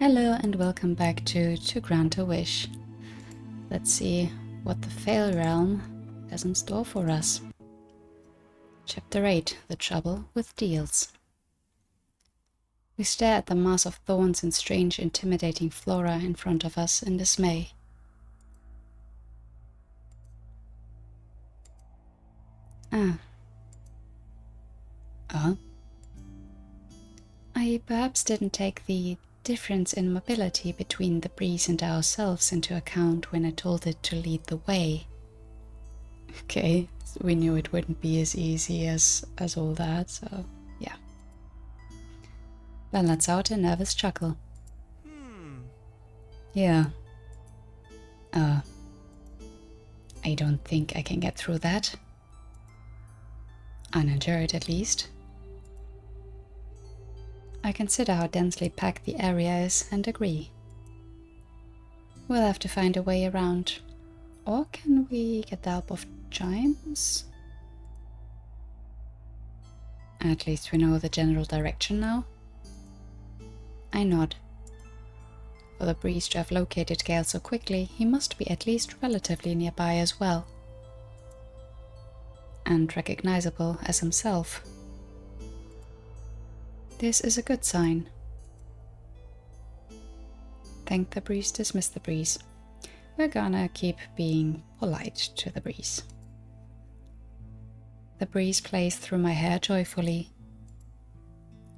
Hello and welcome back to Grant a Wish. Let's see what the Fail Realm has in store for us. Chapter 8, The Trouble with Deals. We stare at the mass of thorns and strange, intimidating flora in front of us in dismay. I perhaps didn't take the difference in mobility between the breeze and ourselves into account when I told it to lead the way. Okay, we knew it wouldn't be as easy as all that, so yeah. Then lets out a nervous chuckle. Yeah. I don't think I can get through that. Uninjured, at least. I consider how densely packed the area is and agree. We'll have to find a way around. Or can we get the help of chimes? At least we know the general direction now. I nod. For the breeze to have located Gale so quickly, he must be at least relatively nearby as well. And recognizable as himself. This is a good sign. Thank the breeze, dismiss the breeze. We're gonna keep being polite to the breeze. The breeze plays through my hair joyfully.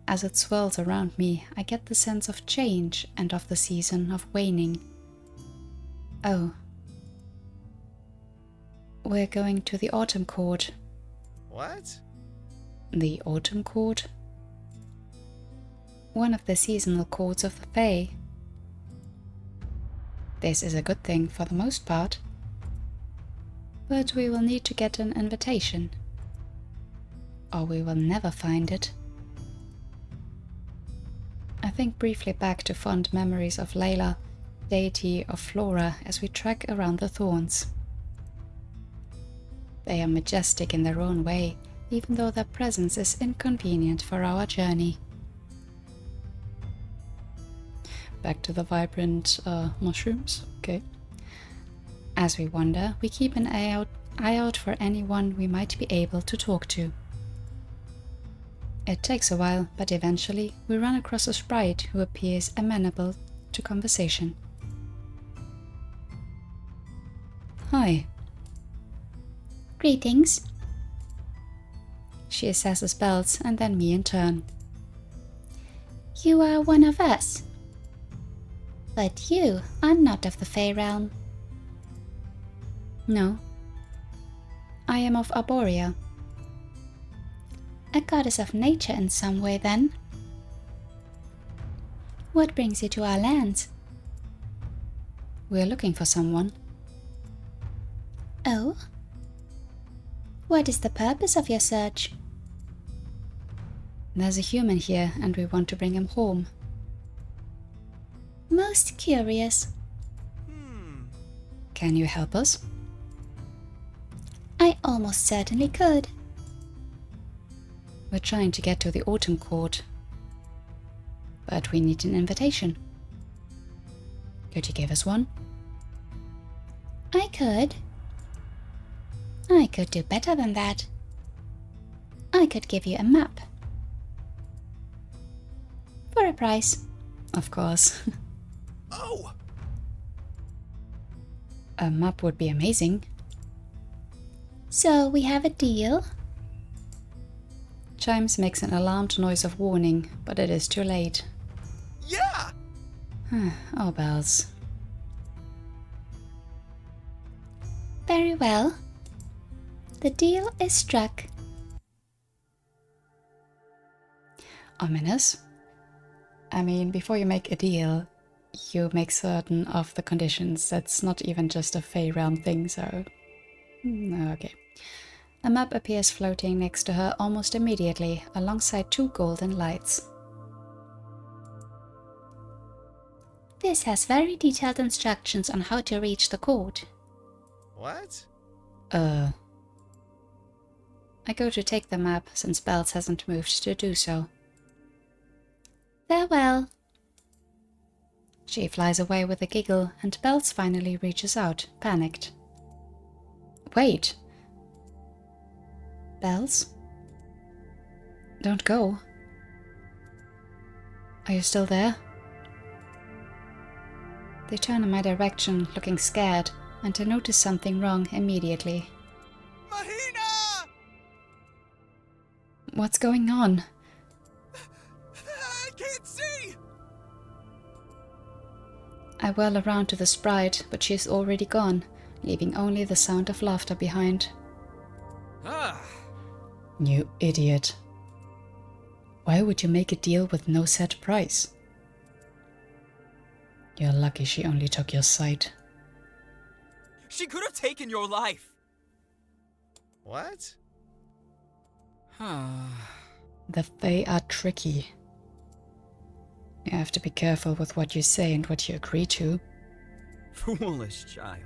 As it swirls around me, I get the sense of change and of the season of waning. Oh. We're going to the Autumn Court. What? The Autumn Court? One of the seasonal courts of the Fae. This is a good thing for the most part. But we will need to get an invitation. Or we will never find it. I think briefly back to fond memories of Layla, deity of flora, as we trek around the thorns. They are majestic in their own way, even though their presence is inconvenient for our journey. Back to the vibrant mushrooms, okay. As we wander, we keep an eye out for anyone we might be able to talk to. It takes a while, but eventually we run across a sprite who appears amenable to conversation. Hi. Greetings. She assesses Bells and then me in turn. You are one of us. But you are not of the Fae realm. No. I am of Arborea. A goddess of nature in some way, then. What brings you to our lands? We are looking for someone. Oh? What is the purpose of your search? There's a human here and we want to bring him home. Most curious. Can you help us? I almost certainly could. We're trying to get to the Autumn Court. But we need an invitation. Could you give us one? I could. I could do better than that. I could give you a map. For a price. Of course. Oh! A map would be amazing. So we have a deal? Chimes makes an alarmed noise of warning, but it is too late. Yeah! Oh, Bells. Very well. The deal is struck. Ominous. I mean, before you make a deal, you make certain of the conditions. That's not even just a Fae realm thing, so... Okay. A map appears floating next to her almost immediately, alongside two golden lights. This has very detailed instructions on how to reach the court. What? I go to take the map, since Bells hasn't moved to do so. Farewell. She flies away with a giggle, and Bells finally reaches out, panicked. Wait! Bells? Don't go. Are you still there? They turn in my direction, looking scared, and I notice something wrong immediately. Mahina! What's going on? I can't see! I whirl around to the sprite, but she is already gone, leaving only the sound of laughter behind. Ah! You idiot. Why would you make a deal with no set price? You're lucky she only took your sight. She could have taken your life. What? The Fae are tricky. You have to be careful with what you say and what you agree to. Foolish child.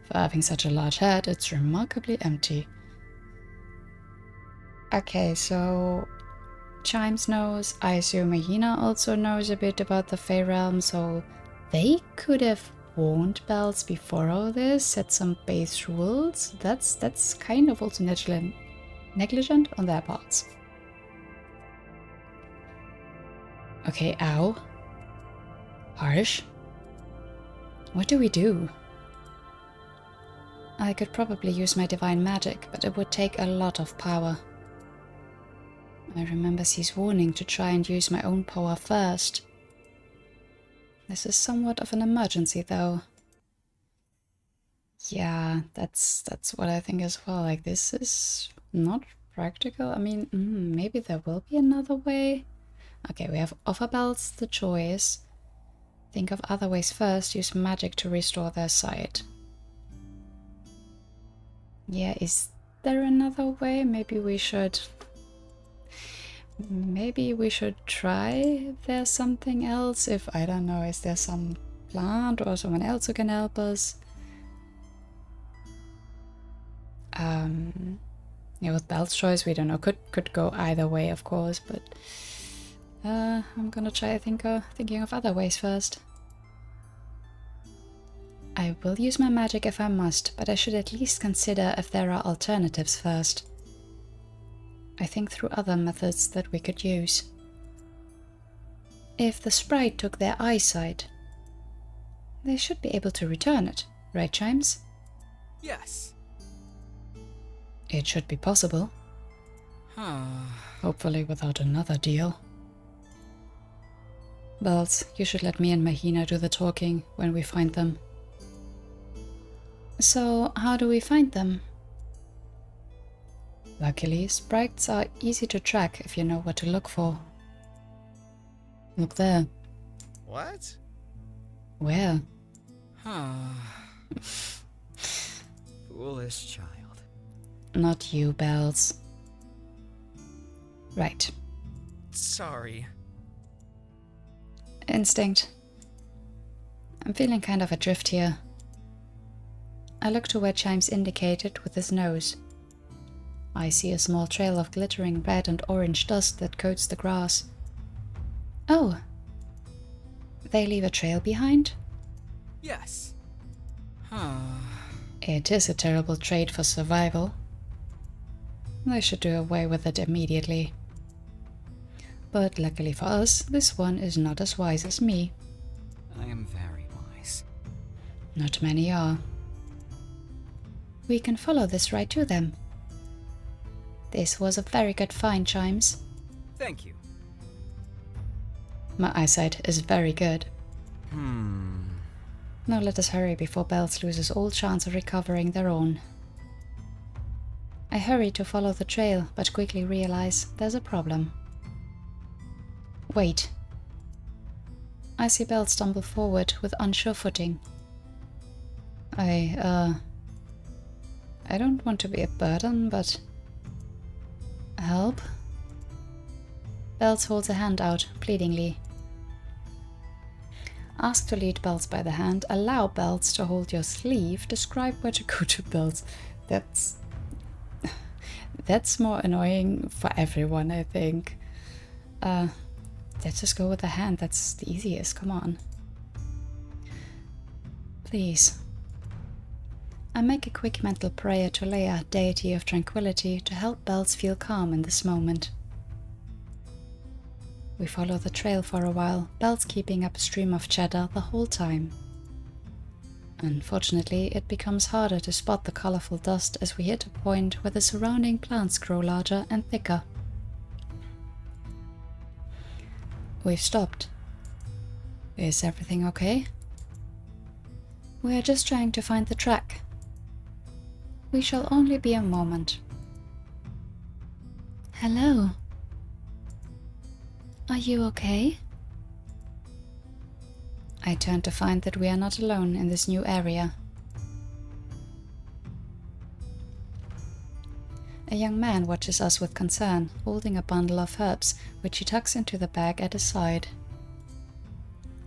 For having such a large head, it's remarkably empty. Okay, so Chimes knows. I assume Mahina also knows a bit about the Fae realm, so they could have warned Bells before all this, set some base rules. That's kind of also negligent on their parts. Okay, ow. Harsh. What do we do? I could probably use my divine magic, but it would take a lot of power. I remember C's warning to try and use my own power first. This is somewhat of an emergency, though. Yeah, that's what I think as well. Like, this is not practical. I mean, maybe there will be another way. Okay, we have offer Bells the choice. Think of other ways first. Use magic to restore their sight. Yeah, is there another way? Maybe we should try if there's something else. If, I don't know, is there some plant or someone else who can help us? Yeah, with Belle's choice, we don't know. Could go either way, of course, but I'm gonna try thinking of other ways first. I will use my magic if I must, but I should at least consider if there are alternatives first. I think through other methods that we could use. If the sprite took their eyesight, they should be able to return it, right, Chimes? Yes. It should be possible. Hopefully without another deal. Bells, you should let me and Mahina do the talking when we find them. So, how do we find them? Luckily, sprites are easy to track if you know what to look for. Look there. What? Where? Foolish child. Not you, Bells. Right. Sorry. Instinct. I'm feeling kind of adrift here. I look to where Chimes indicated with his nose. I see a small trail of glittering red and orange dust that coats the grass. Oh! They leave a trail behind? Yes. It is a terrible trait for survival. They should do away with it immediately. But luckily for us, this one is not as wise as me. I am very wise. Not many are. We can follow this right to them. This was a very good find, Chimes. Thank you. My eyesight is very good. Now let us hurry before Bells loses all chance of recovering their own. I hurry to follow the trail, but quickly realize there's a problem. Wait. I see Bells stumble forward with unsure footing. I don't want to be a burden, but... Help? Bells holds a hand out, pleadingly. Ask to lead Bells by the hand, allow Bells to hold your sleeve, describe where to go to Bells. That's more annoying for everyone, I think. Let's just go with the hand, that's the easiest, come on. Please. I make a quick mental prayer to Leia, deity of tranquility, to help Bells feel calm in this moment. We follow the trail for a while, Bells keeping up a stream of chatter the whole time. Unfortunately, it becomes harder to spot the colorful dust as we hit a point where the surrounding plants grow larger and thicker. We've stopped. Is everything okay? We are just trying to find the track. We shall only be a moment. Hello. Are you okay? I turn to find that we are not alone in this new area. A young man watches us with concern, holding a bundle of herbs, which he tucks into the bag at his side.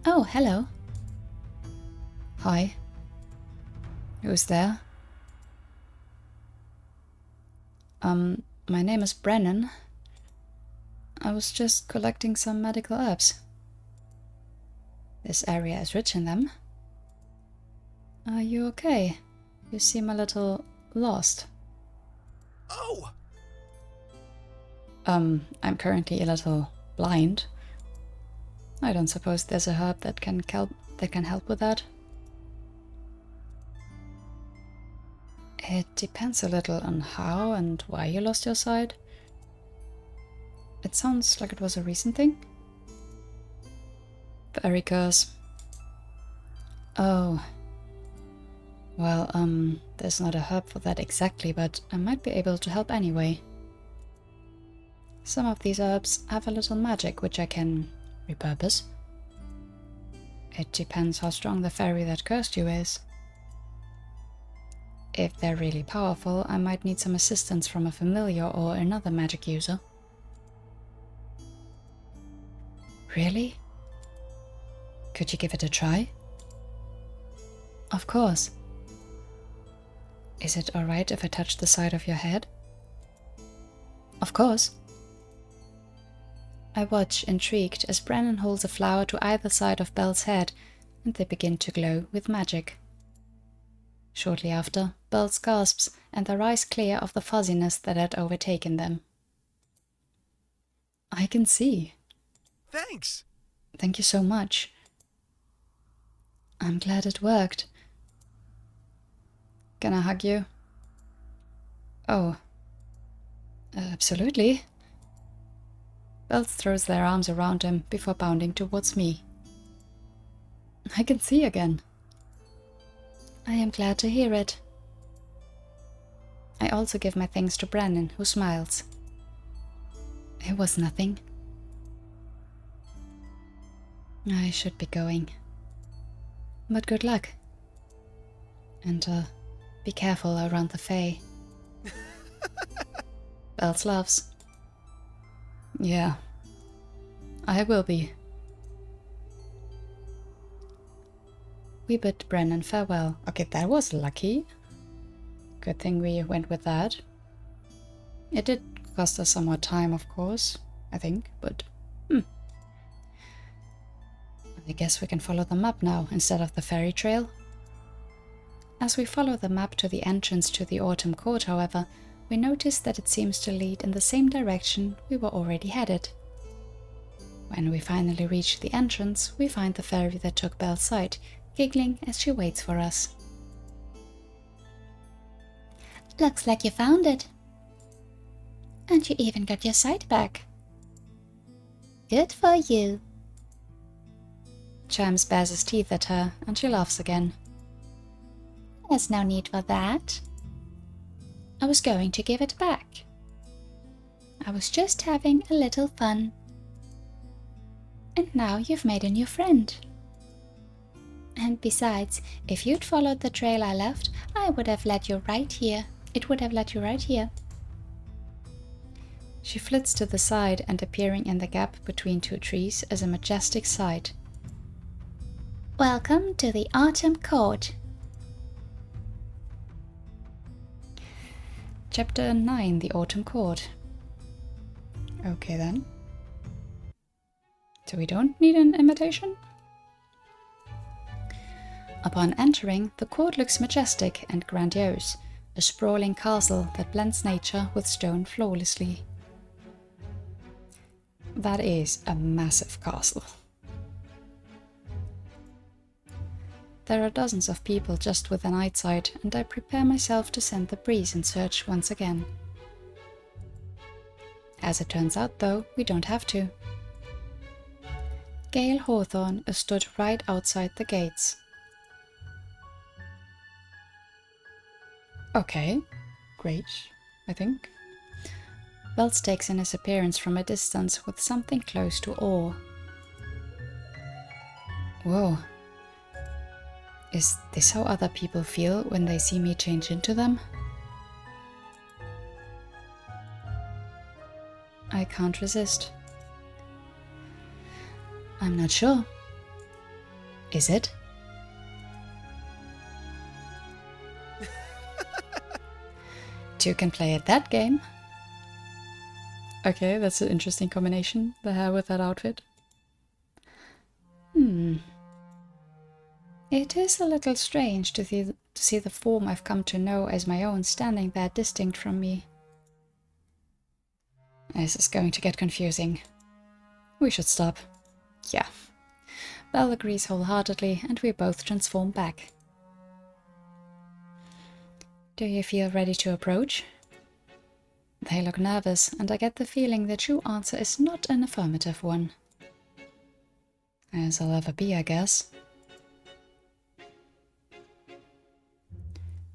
Oh, hello. Hi. Who's there? My name is Brennan. I was just collecting some medical herbs. This area is rich in them. Are you okay? You seem a little lost. Oh! I'm currently a little blind. I don't suppose there's a herb that can help with that. It depends a little on how and why you lost your sight. It sounds like it was a recent thing. Very curse. Oh. Well, there's not a herb for that exactly, but I might be able to help anyway. Some of these herbs have a little magic which I can repurpose. It depends how strong the fairy that cursed you is. If they're really powerful, I might need some assistance from a familiar or another magic user. Really? Could you give it a try? Of course. Is it alright if I touch the side of your head? Of course. I watch, intrigued, as Brennan holds a flower to either side of Belle's head, and they begin to glow with magic. Shortly after, Bells gasps, and their eyes clear of the fuzziness that had overtaken them. I can see. Thanks! Thank you so much. I'm glad it worked. Can I hug you? Oh. Absolutely. Bells throws their arms around him before bounding towards me. I can see again. I am glad to hear it. I also give my thanks to Brennan, who smiles. It was nothing. I should be going. But good luck. And, be careful around the Fae. Bells laughs. Yeah, I will be. We bid Brennan farewell. Okay, that was lucky. Good thing we went with that. It did cost us some more time, of course, I think, but I guess we can follow the map now instead of the fairy trail. As we follow the map to the entrance to the Autumn Court, however, we notice that it seems to lead in the same direction we were already headed. When we finally reach the entrance, we find the fairy that took Belle's sight, giggling as she waits for us. Looks like you found it. And you even got your sight back. Good for you. Chams bares his teeth at her, and she laughs again. There's no need for that. I was going to give it back. I was just having a little fun. And now you've made a new friend. And besides, if you'd followed the trail I left, I would have led you right here. It would have led you right here. She flits to the side, and appearing in the gap between two trees is a majestic sight. Welcome to the Autumn Court. Chapter 9, The Autumn Court. Okay then. So we don't need an invitation? Upon entering, the court looks majestic and grandiose, a sprawling castle that blends nature with stone flawlessly. That is a massive castle. There are dozens of people just within eyesight, and I prepare myself to send the breeze in search once again. As it turns out, though, we don't have to. Gale Hawthorne is stood right outside the gates. Okay, great, I think. Wells takes in his appearance from a distance with something close to awe. Whoa. Is this how other people feel when they see me change into them? I can't resist. I'm not sure. Is it? Two can play at that game. Okay, that's an interesting combination, the hair with that outfit. It is a little strange to see the form I've come to know as my own standing there distinct from me. This is going to get confusing. We should stop. Yeah. Belle agrees wholeheartedly, and we both transform back. Do you feel ready to approach? They look nervous, and I get the feeling the true answer is not an affirmative one. As I'll ever be, I guess.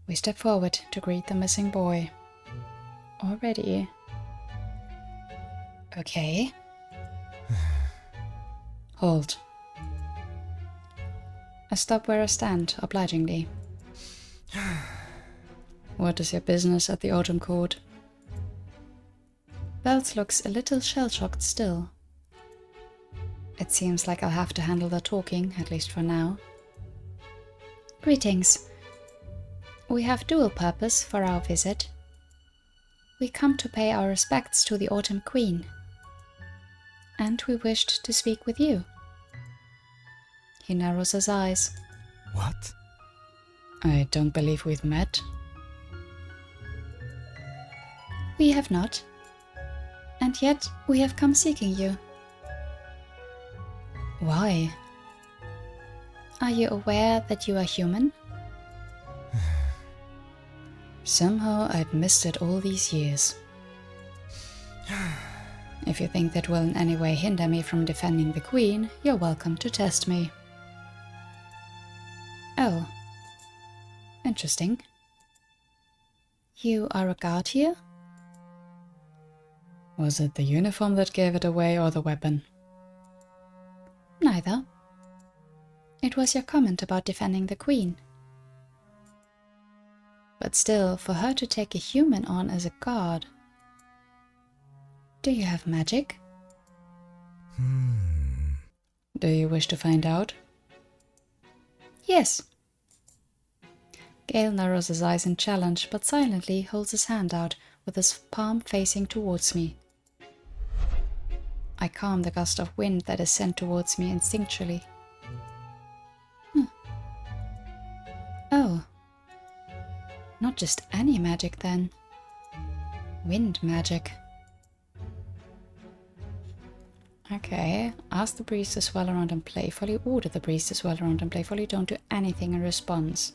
We step forward to greet the missing boy. Already. Okay. Hold. I stop where I stand, obligingly. What is your business at the Autumn Court? Bells looks a little shell-shocked still. It seems like I'll have to handle the talking, at least for now. Greetings. We have dual purpose for our visit. We come to pay our respects to the Autumn Queen. And we wished to speak with you. He narrows his eyes. What? I don't believe we've met. We have not. And yet we have come seeking you. Why? Are you aware that you are human? Somehow I'd missed it all these years. If you think that will in any way hinder me from defending the Queen, you're welcome to test me. Oh. Interesting. You are a guard here? Was it the uniform that gave it away or the weapon? Neither. It was your comment about defending the Queen. But still, for her to take a human on as a guard... Do you have magic? Do you wish to find out? Yes. Gale narrows his eyes in challenge, but silently holds his hand out, with his palm facing towards me. I calm the gust of wind that is sent towards me instinctually. Oh. Not just any magic, then. Wind magic. Okay, ask the breeze to swirl around and playfully, order the breeze to swirl around and playfully, don't do anything in response.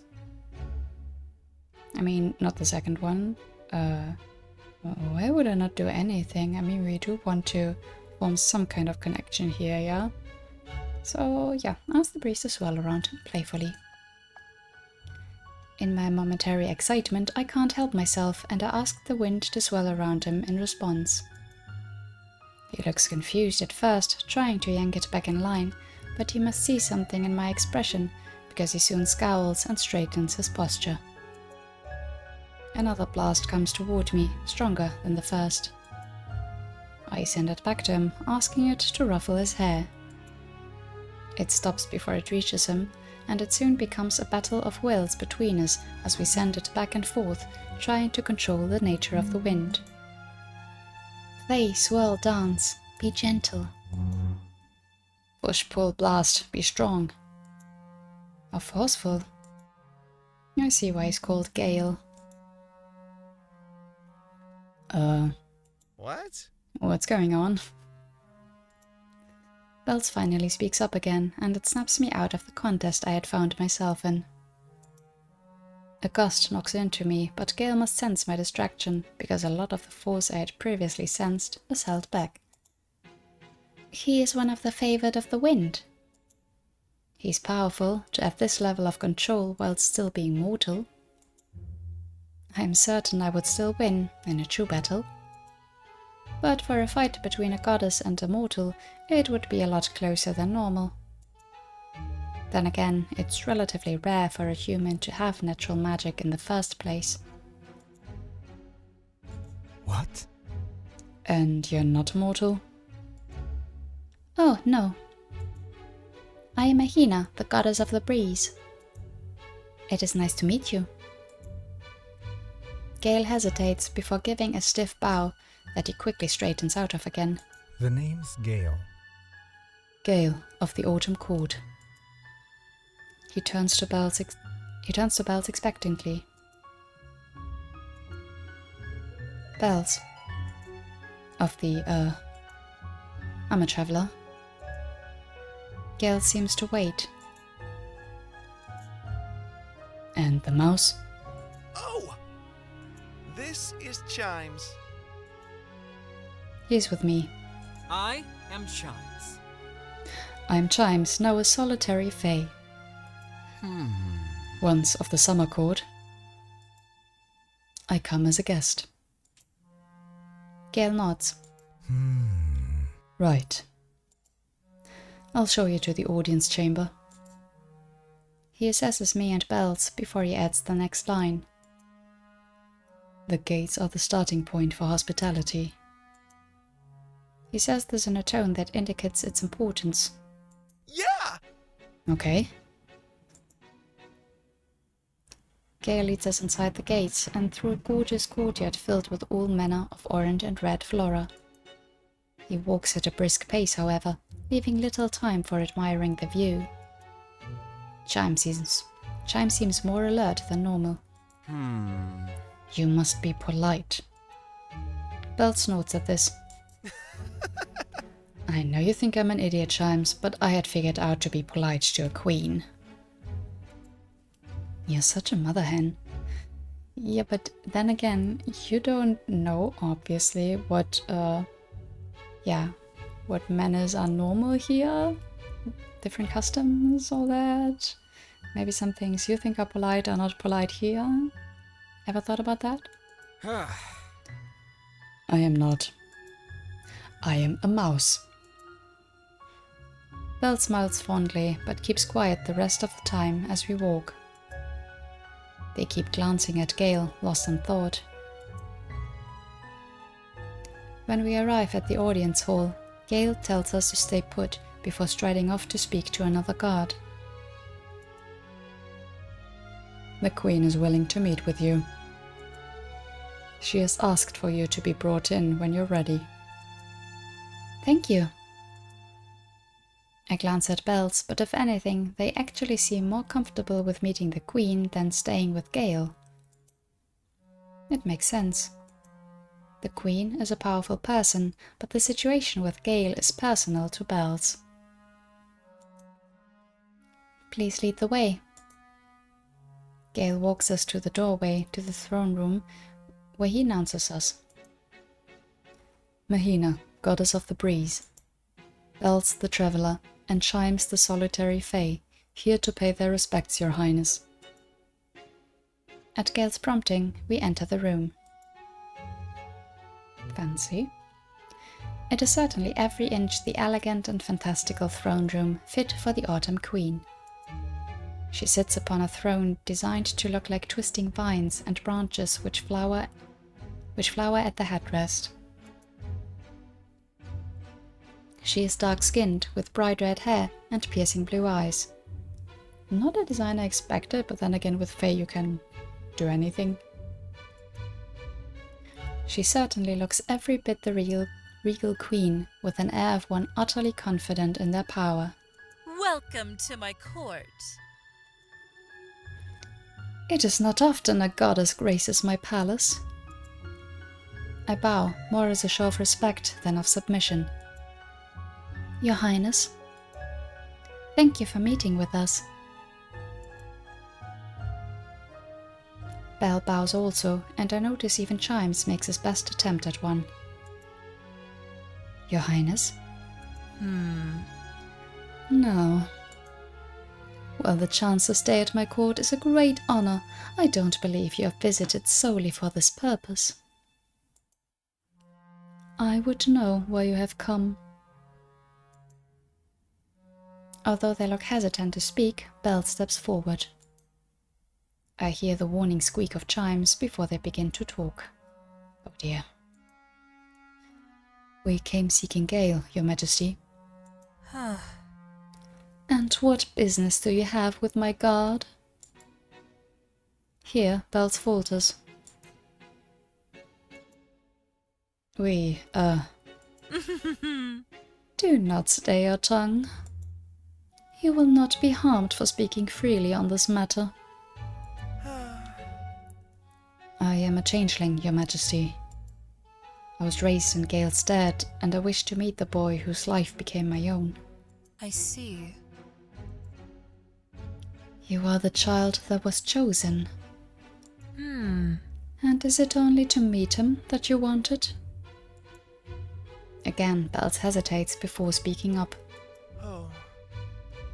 I mean, not the second one. Why would I not do anything? I mean, we do want to form some kind of connection here, yeah? So, yeah, ask the breeze to swirl around playfully. In my momentary excitement, I can't help myself, and I ask the wind to swirl around him in response. He looks confused at first, trying to yank it back in line, but he must see something in my expression, because he soon scowls and straightens his posture. Another blast comes toward me, stronger than the first. I send it back to him, asking it to ruffle his hair. It stops before it reaches him, and it soon becomes a battle of wills between us as we send it back and forth, trying to control the nature of the wind. Play, swirl, dance, be gentle. Push, pull, blast, be strong. How forceful. I see why he's called Gale. What? What's going on? Bells finally speaks up again, and it snaps me out of the contest I had found myself in. A gust knocks into me, but Gale must sense my distraction, because a lot of the force I had previously sensed was held back. He is one of the favored of the wind. He's powerful to have this level of control while still being mortal. I am certain I would still win in a true battle. But for a fight between a goddess and a mortal, it would be a lot closer than normal. Then again, it's relatively rare for a human to have natural magic in the first place. What? And you're not mortal? Oh, no. I am Mahina, the goddess of the breeze. It is nice to meet you. Gale hesitates before giving a stiff bow that he quickly straightens out of again. The name's Gale. Gale of the Autumn Court. He turns to Bells expectantly. Bells. Of the, I'm a traveler. Gale seems to wait. And the mouse? Oh! This is Chimes. He's with me. I am Chimes. I'm Chimes, now a solitary fae. Once of the Summer Court. I come as a guest. Gale nods. Right. I'll show you to the audience chamber. He assesses me and Bells before he adds the next line. The gates are the starting point for hospitality. He says this in a tone that indicates its importance. Yeah! Okay. Gale leads us inside the gates and through a gorgeous courtyard filled with all manner of orange and red flora. He walks at a brisk pace, however, leaving little time for admiring the view. Chime seems more alert than normal. You must be polite. Bell snorts at this. I know you think I'm an idiot, Chimes, but I had figured out to be polite to a queen. You're such a mother hen. Yeah, but then again, you don't know, obviously, what manners are normal here. Different customs, all that. Maybe some things you think are polite are not polite here. Ever thought about that? I am not. I am a mouse. Belle smiles fondly, but keeps quiet the rest of the time as we walk. They keep glancing at Gale, lost in thought. When we arrive at the audience hall, Gale tells us to stay put before striding off to speak to another guard. The Queen is willing to meet with you. She has asked for you to be brought in when you're ready. Thank you. I glance at Bells, but if anything, they actually seem more comfortable with meeting the Queen than staying with Gale. It makes sense. The Queen is a powerful person, but the situation with Gale is personal to Bells. Please lead the way. Gale walks us to the doorway to the throne room, where he announces us. Mahina, goddess of the breeze. Bells the traveller, and Chimes the solitary fae, here to pay their respects, your highness. At Gale's prompting, we enter the room. Fancy. It is certainly every inch the elegant and fantastical throne room fit for the Autumn Queen. She sits upon a throne designed to look like twisting vines and branches which flower at the headrest. She is dark-skinned, with bright red hair and piercing blue eyes. Not a design I expected, but then again with Fae you can do anything. She certainly looks every bit the regal queen, with an air of one utterly confident in their power. Welcome to my court. It is not often a goddess graces my palace. I bow, more as a show of respect than of submission. Your Highness, thank you for meeting with us. Belle bows also, and I notice even Chimes makes his best attempt at one. Your Highness? No. Well, the chance to stay at my court is a great honor. I don't believe you have visited solely for this purpose. I would know why you have come. Although they look hesitant to speak, Belle steps forward. I hear the warning squeak of Chimes before they begin to talk. Oh dear. We came seeking Gale, Your Majesty. And what business do you have with my guard? Here, Belle falters. Do not stay your tongue. You will not be harmed for speaking freely on this matter. I am a changeling, Your Majesty. I was raised in Gale's stead, and I wish to meet the boy whose life became my own. I see. You are the child that was chosen. And is it only to meet him that you wanted? Again, Bells hesitates before speaking up. Oh.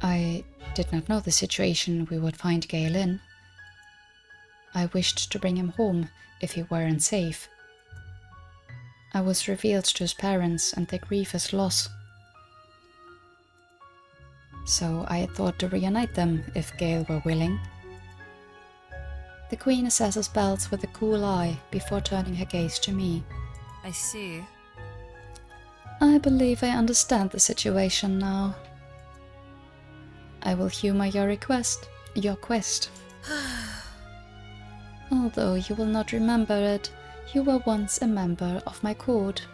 I did not know the situation we would find Gale in. I wished to bring him home if he were unsafe. I was revealed to his parents and they grieve his loss. So I had thought to reunite them if Gale were willing. The Queen assesses Bells with a cool eye before turning her gaze to me. I see. I believe I understand the situation now. I will humor your quest. Although you will not remember it, you were once a member of my court.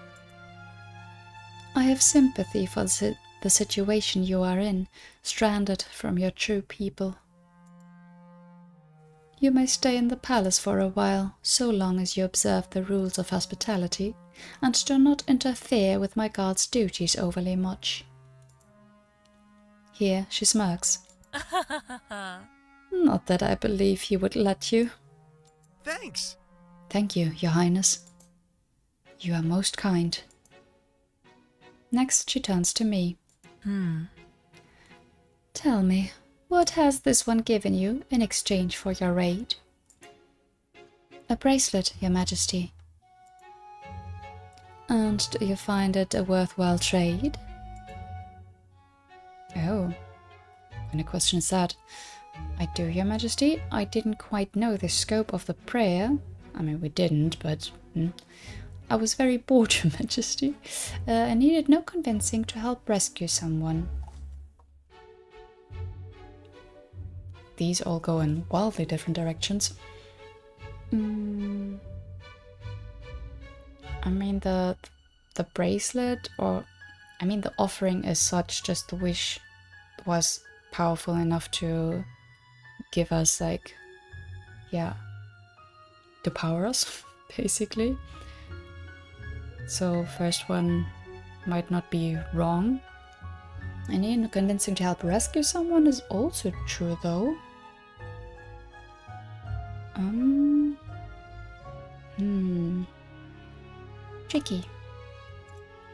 I have sympathy for the situation you are in, stranded from your true people. You may stay in the palace for a while, so long as you observe the rules of hospitality, and do not interfere with my guard's duties overly much. Here she smirks. Not that I believe he would let you. Thanks. Thank you, Your Highness. You are most kind. Next she turns to me. Tell me, what has this one given you in exchange for your aid? A bracelet, Your Majesty. And do you find it a worthwhile trade? Oh, what kind of question is that? I do, Your Majesty. I didn't quite know the scope of the prayer. I mean, we didn't, but I was very bored, Your Majesty. I needed no convincing to help rescue someone. These all go in wildly different directions. I mean, the bracelet, or I mean, the offering as such, just the wish was powerful enough to give us, like, yeah, to power us, basically. So first one might not be wrong. I need no convincing to help rescue someone is also true, though. Tricky.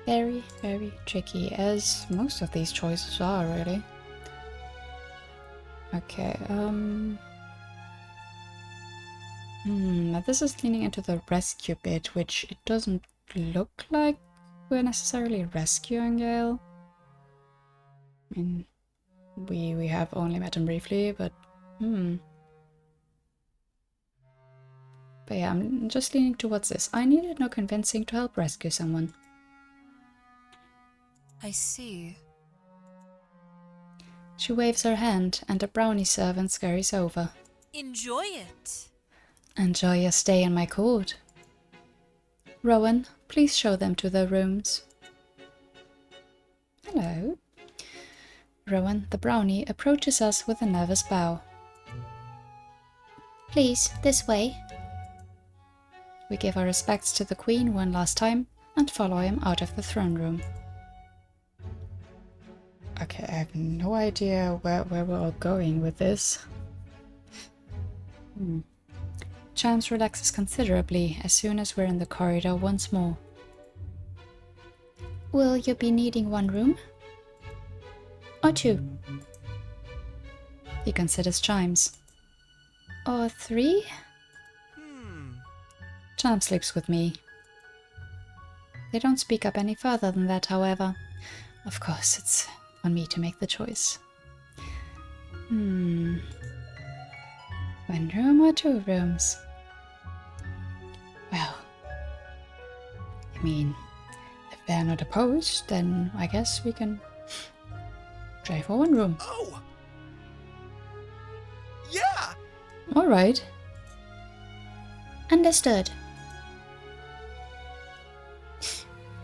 Very, very tricky, as most of these choices are, really. Okay, now this is leaning into the rescue bit, which it doesn't look like we're necessarily rescuing Gale. I mean, we have only met him briefly, but But yeah, I'm just leaning towards this. I needed no convincing to help rescue someone. I see. She waves her hand and a brownie servant scurries over. Enjoy it. Enjoy your stay in my court. Rowan, please show them to their rooms. Hello. Rowan, the brownie, approaches us with a nervous bow. Please, this way. We give our respects to the Queen one last time and follow him out of the throne room. Okay, I have no idea where we're all going with this. Chimes relaxes considerably as soon as we're in the corridor once more. Will you be needing one room? Or two? He considers Chimes. Or three? Chimes sleeps with me. They don't speak up any further than that, however. Of course, it's on me to make the choice. One room or two rooms? Well, I mean, if they're not opposed, then I guess we can try for one room. Oh! Yeah! Alright. Understood.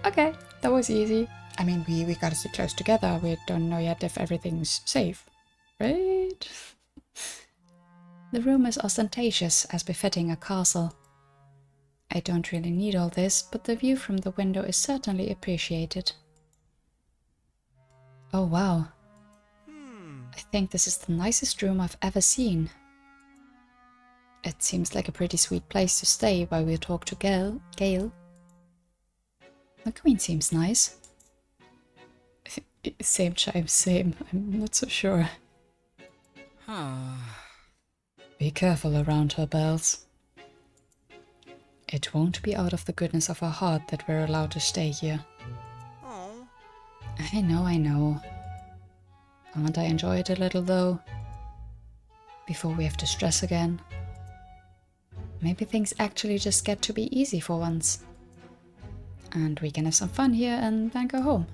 Okay, that was easy. I mean, we gotta sit close together. We don't know yet if everything's safe, right? The room is ostentatious, as befitting a castle. I don't really need all this, but the view from the window is certainly appreciated. Oh wow. I think this is the nicest room I've ever seen. It seems like a pretty sweet place to stay while we talk to Gale. The Queen seems nice. Same Chimes, same. I'm not so sure. Be careful around her, Bells. It won't be out of the goodness of our heart that we're allowed to stay here. Oh. I know. Can't I enjoy it a little, though? Before we have to stress again. Maybe things actually just get to be easy for once. And we can have some fun here and then go home.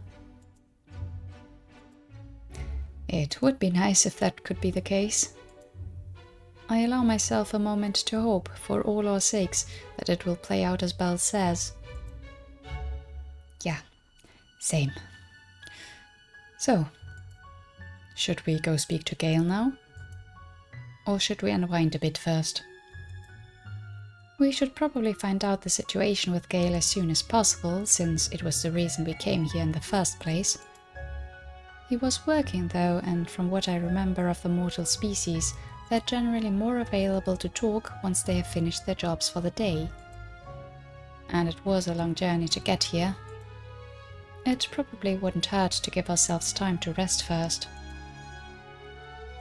It would be nice if that could be the case. I allow myself a moment to hope, for all our sakes, that it will play out as Belle says. Yeah, same. So, should we go speak to Gale now? Or should we unwind a bit first? We should probably find out the situation with Gale as soon as possible, since it was the reason we came here in the first place. He was working though, and from what I remember of the mortal species, they're generally more available to talk once they have finished their jobs for the day. And it was a long journey to get here. It probably wouldn't hurt to give ourselves time to rest first.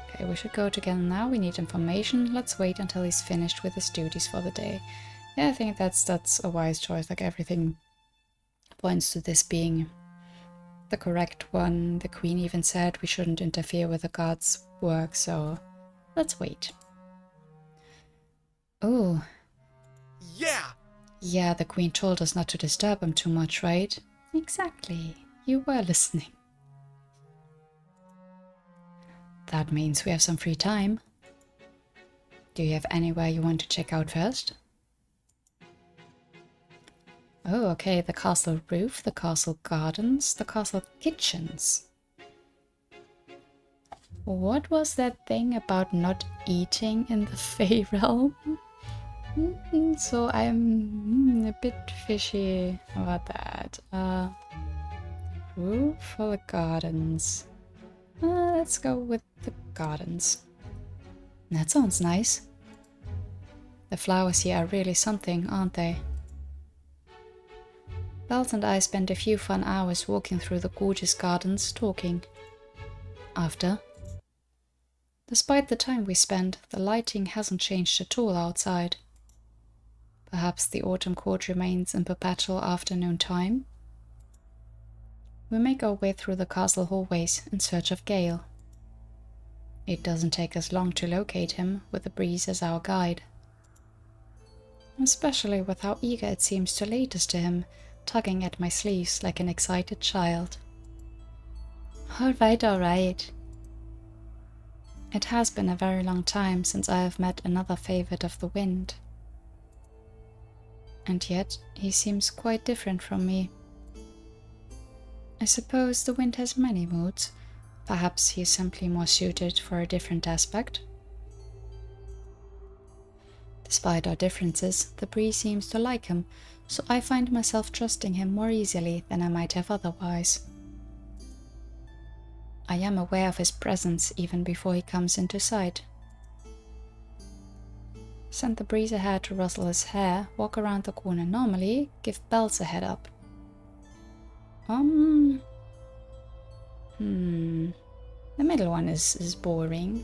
Okay, we should go together now. We need information. Let's wait until he's finished with his duties for the day. Yeah, I think that's a wise choice. Like, everything points to this being the correct one. The Queen even said we shouldn't interfere with the guards' work, so let's wait. Oh. Yeah! Yeah, the Queen told us not to disturb him too much, right? Exactly. You were listening. That means we have some free time. Do you have anywhere you want to check out first? Oh, okay, the castle roof, the castle gardens, the castle kitchens. What was that thing about not eating in the Fey realm? So I'm a bit fishy about that. Roof for the gardens. Let's go with the gardens. That sounds nice. The flowers here are really something, aren't they? Belt and I spent a few fun hours walking through the gorgeous gardens, talking. After, despite the time we spent, the lighting hasn't changed at all outside. Perhaps the autumn court remains in perpetual afternoon time? We make our way through the castle hallways in search of Gale. It doesn't take us long to locate him, with the breeze as our guide. Especially with how eager it seems to lead us to him, tugging at my sleeves like an excited child. Alright. It has been a very long time since I have met another favorite of the wind. And yet, he seems quite different from me. I suppose the wind has many moods. Perhaps he is simply more suited for a different aspect. Despite our differences, the breeze seems to like him, so I find myself trusting him more easily than I might have otherwise. I am aware of his presence even before he comes into sight. Send the breeze ahead to rustle his hair, walk around the corner normally, give Bells a head up. The middle one is boring.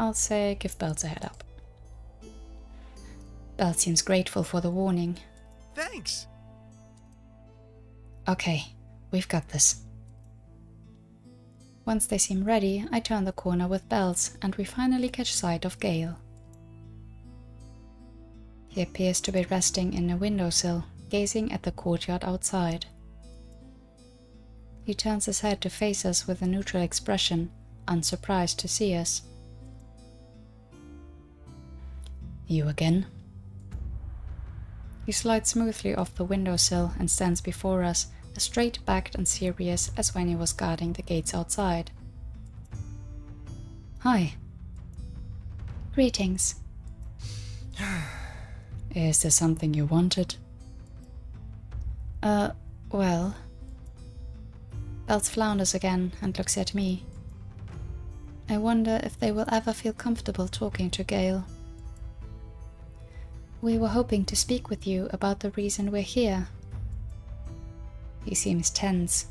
I'll say give Bells a head up. Belle seems grateful for the warning. Thanks. Okay, we've got this. Once they seem ready, I turn the corner with Bells and we finally catch sight of Gale. He appears to be resting in a windowsill, gazing at the courtyard outside. He turns his head to face us with a neutral expression, unsurprised to see us. You again? He slides smoothly off the windowsill and stands before us, as straight-backed and serious as when he was guarding the gates outside. Hi. Greetings. Is there something you wanted? Well... Bells flounders again and looks at me. I wonder if they will ever feel comfortable talking to Gale. We were hoping to speak with you about the reason we're here. He seems tense.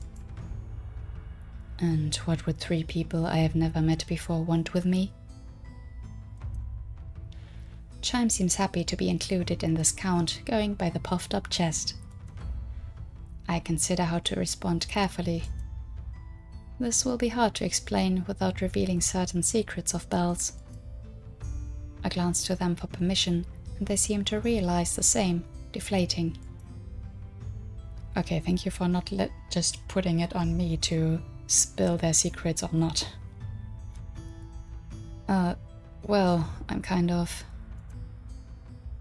And what would 3 people I have never met before want with me? Chime seems happy to be included in this count, going by the puffed up chest. I consider how to respond carefully. This will be hard to explain without revealing certain secrets of Bells. I glance to them for permission, and they seem to realize the same, deflating. Okay, thank you for not just putting it on me to spill their secrets or not. Well, I'm kind of...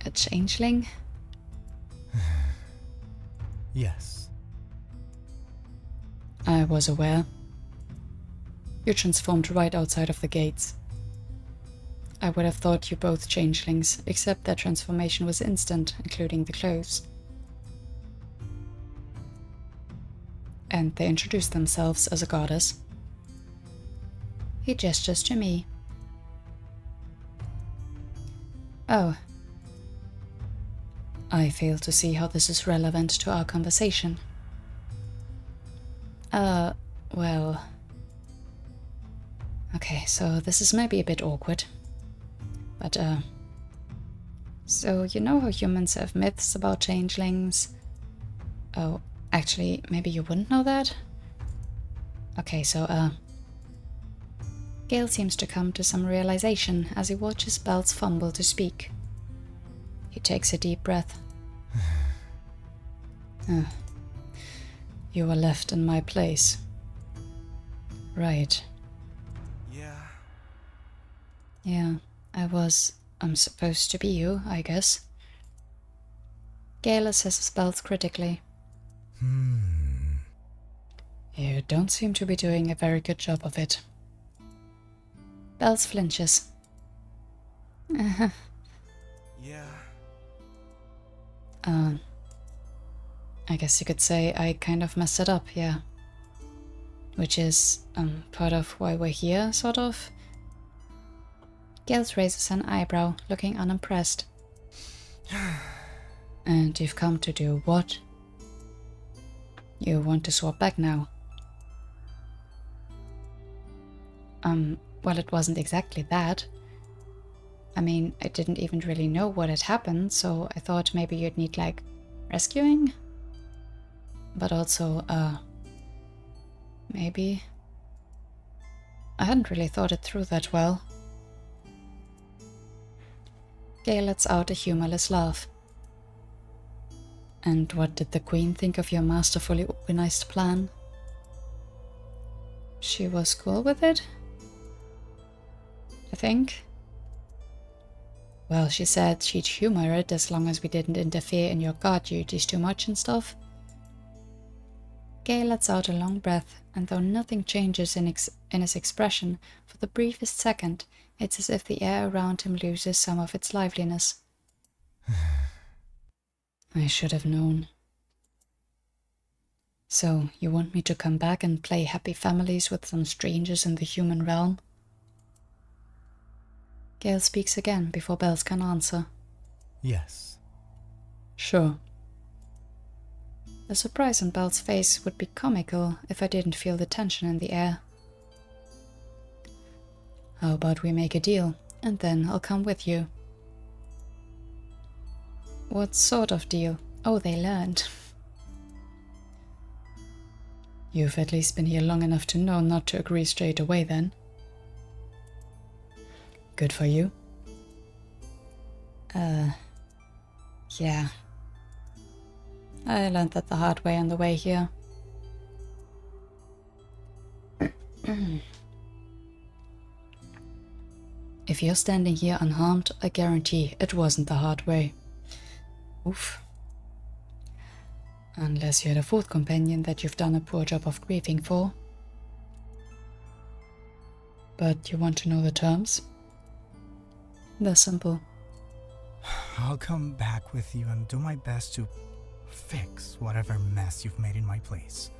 a changeling? Yes. I was aware. You transformed right outside of the gates. I would have thought you both changelings, except their transformation was instant, including the clothes. And they introduced themselves as a goddess. He gestures to me. Oh. I fail to see how this is relevant to our conversation. Well... Okay, so this is maybe a bit awkward. But, so you know how humans have myths about changelings? Oh, actually, maybe you wouldn't know that? Okay, so, Gale seems to come to some realization as he watches Bells fumble to speak. He takes a deep breath. You were left in my place. Right. Yeah, I'm supposed to be you, I guess. Gale assesses Bells critically. You don't seem to be doing a very good job of it. Bells flinches. Yeah. I guess you could say I kind of messed it up, yeah. Which is, part of why we're here, sort of. Gale raises an eyebrow, looking unimpressed. And you've come to do what? You want to swap back now? Well, it wasn't exactly that. I mean, I didn't even really know what had happened, so I thought maybe you'd need, like, rescuing? But also, maybe... I hadn't really thought it through that well. Gale lets out a humorless laugh. And what did the Queen think of your masterfully organized plan? She was cool with it? I think. Well, she said she'd humor it as long as we didn't interfere in your guard duties too much and stuff. Gale lets out a long breath, and though nothing changes in his expression, for the briefest second, It's as if the air around him loses some of its liveliness. I should have known. So, you want me to come back and play happy families with some strangers in the human realm? Gale speaks again before Bells can answer. Yes. Sure. The surprise on Belle's face would be comical if I didn't feel the tension in the air. How about we make a deal, and then I'll come with you? What sort of deal? Oh, they learned. You've at least been here long enough to know not to agree straight away then. Good for you. Yeah. I learned that the hard way on the way here. If you're standing here unharmed, I guarantee it wasn't the hard way. Oof. Unless you're the fourth companion that you've done a poor job of grieving for. But you want to know the terms? They're simple. I'll come back with you and do my best to fix whatever mess you've made in my place.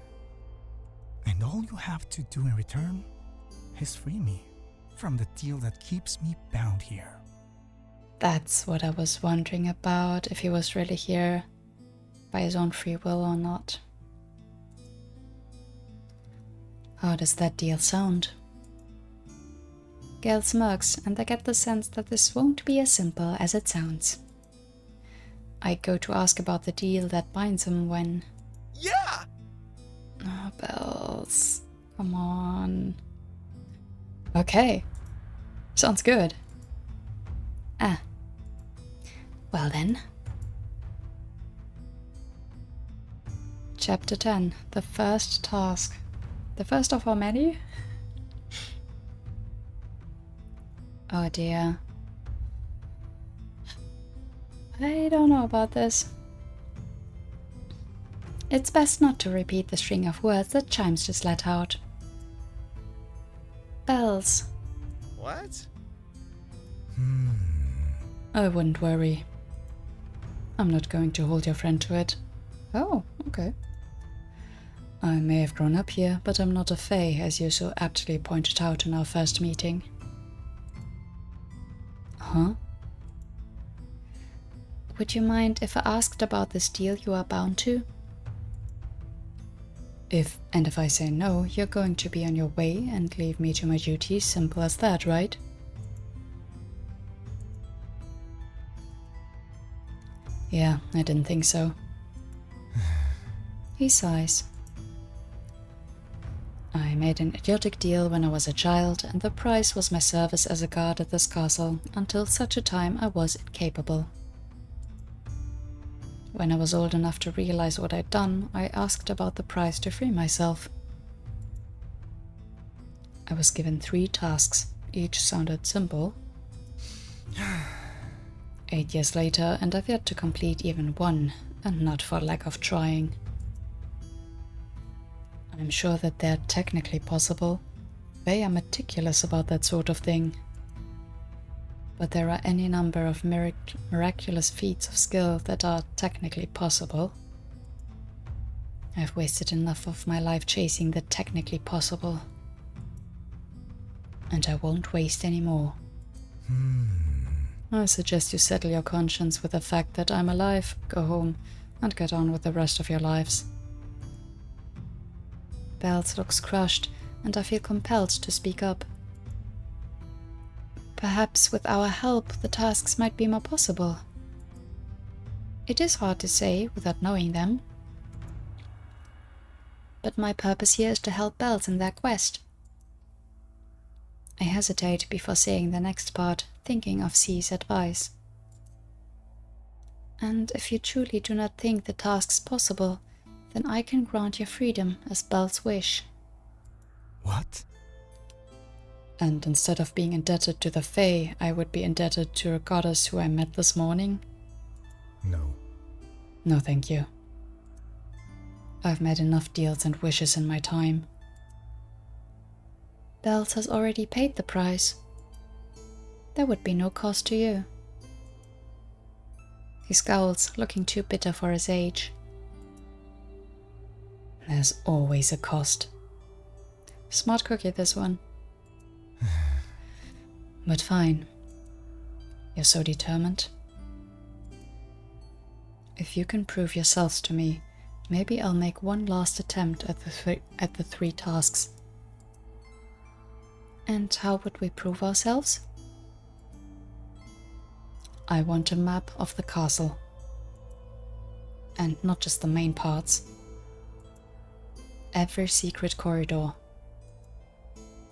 And all you have to do in return is free me from the deal that keeps me bound here. That's what I was wondering about, if he was really here by his own free will or not. How does that deal sound? Gale smirks, and I get the sense that this won't be as simple as it sounds. I go to ask about the deal that binds him when... Yeah! Oh, Bells. Come on. Okay. Sounds good. Ah. Well then. Chapter 10. The first task. The first of how many? Oh dear. I don't know about this. It's best not to repeat the string of words that Chimes just let out. Bells. What? I wouldn't worry. I'm not going to hold your friend to it. Oh, okay. I may have grown up here, but I'm not a fae, as you so aptly pointed out in our first meeting. Huh? Would you mind if I asked about this deal you are bound to? If I say no, you're going to be on your way and leave me to my duties, simple as that, right? Yeah, I didn't think so. He sighs. I made an idiotic deal when I was a child, and the price was my service as a guard at this castle, until such a time I was incapable. When I was old enough to realize what I'd done, I asked about the price to free myself. I was given 3 tasks, each sounded simple. 8 years later, and I've yet to complete even one, and not for lack of trying. I'm sure that they're technically possible. They are meticulous about that sort of thing. But there are any number of miraculous feats of skill that are technically possible. I've wasted enough of my life chasing the technically possible. And I won't waste any more. I suggest you settle your conscience with the fact that I'm alive, go home, and get on with the rest of your lives. Bells looks crushed, and I feel compelled to speak up. Perhaps with our help the tasks might be more possible. It is hard to say without knowing them. But my purpose here is to help Bells in their quest. I hesitate before saying the next part, thinking of C's advice. And if you truly do not think the tasks possible, then I can grant your freedom as Bells' wish. What? And instead of being indebted to the Fae, I would be indebted to a goddess who I met this morning? No. No, thank you. I've made enough deals and wishes in my time. Bells has already paid the price. there would be no cost to you. He scowls, looking too bitter for his age. There's always a cost. Smart cookie, this one. But fine. You're so determined. If you can prove yourselves to me, maybe I'll make one last attempt at the three tasks. And how would we prove ourselves? I want a map of the castle. And not just the main parts. Every secret corridor.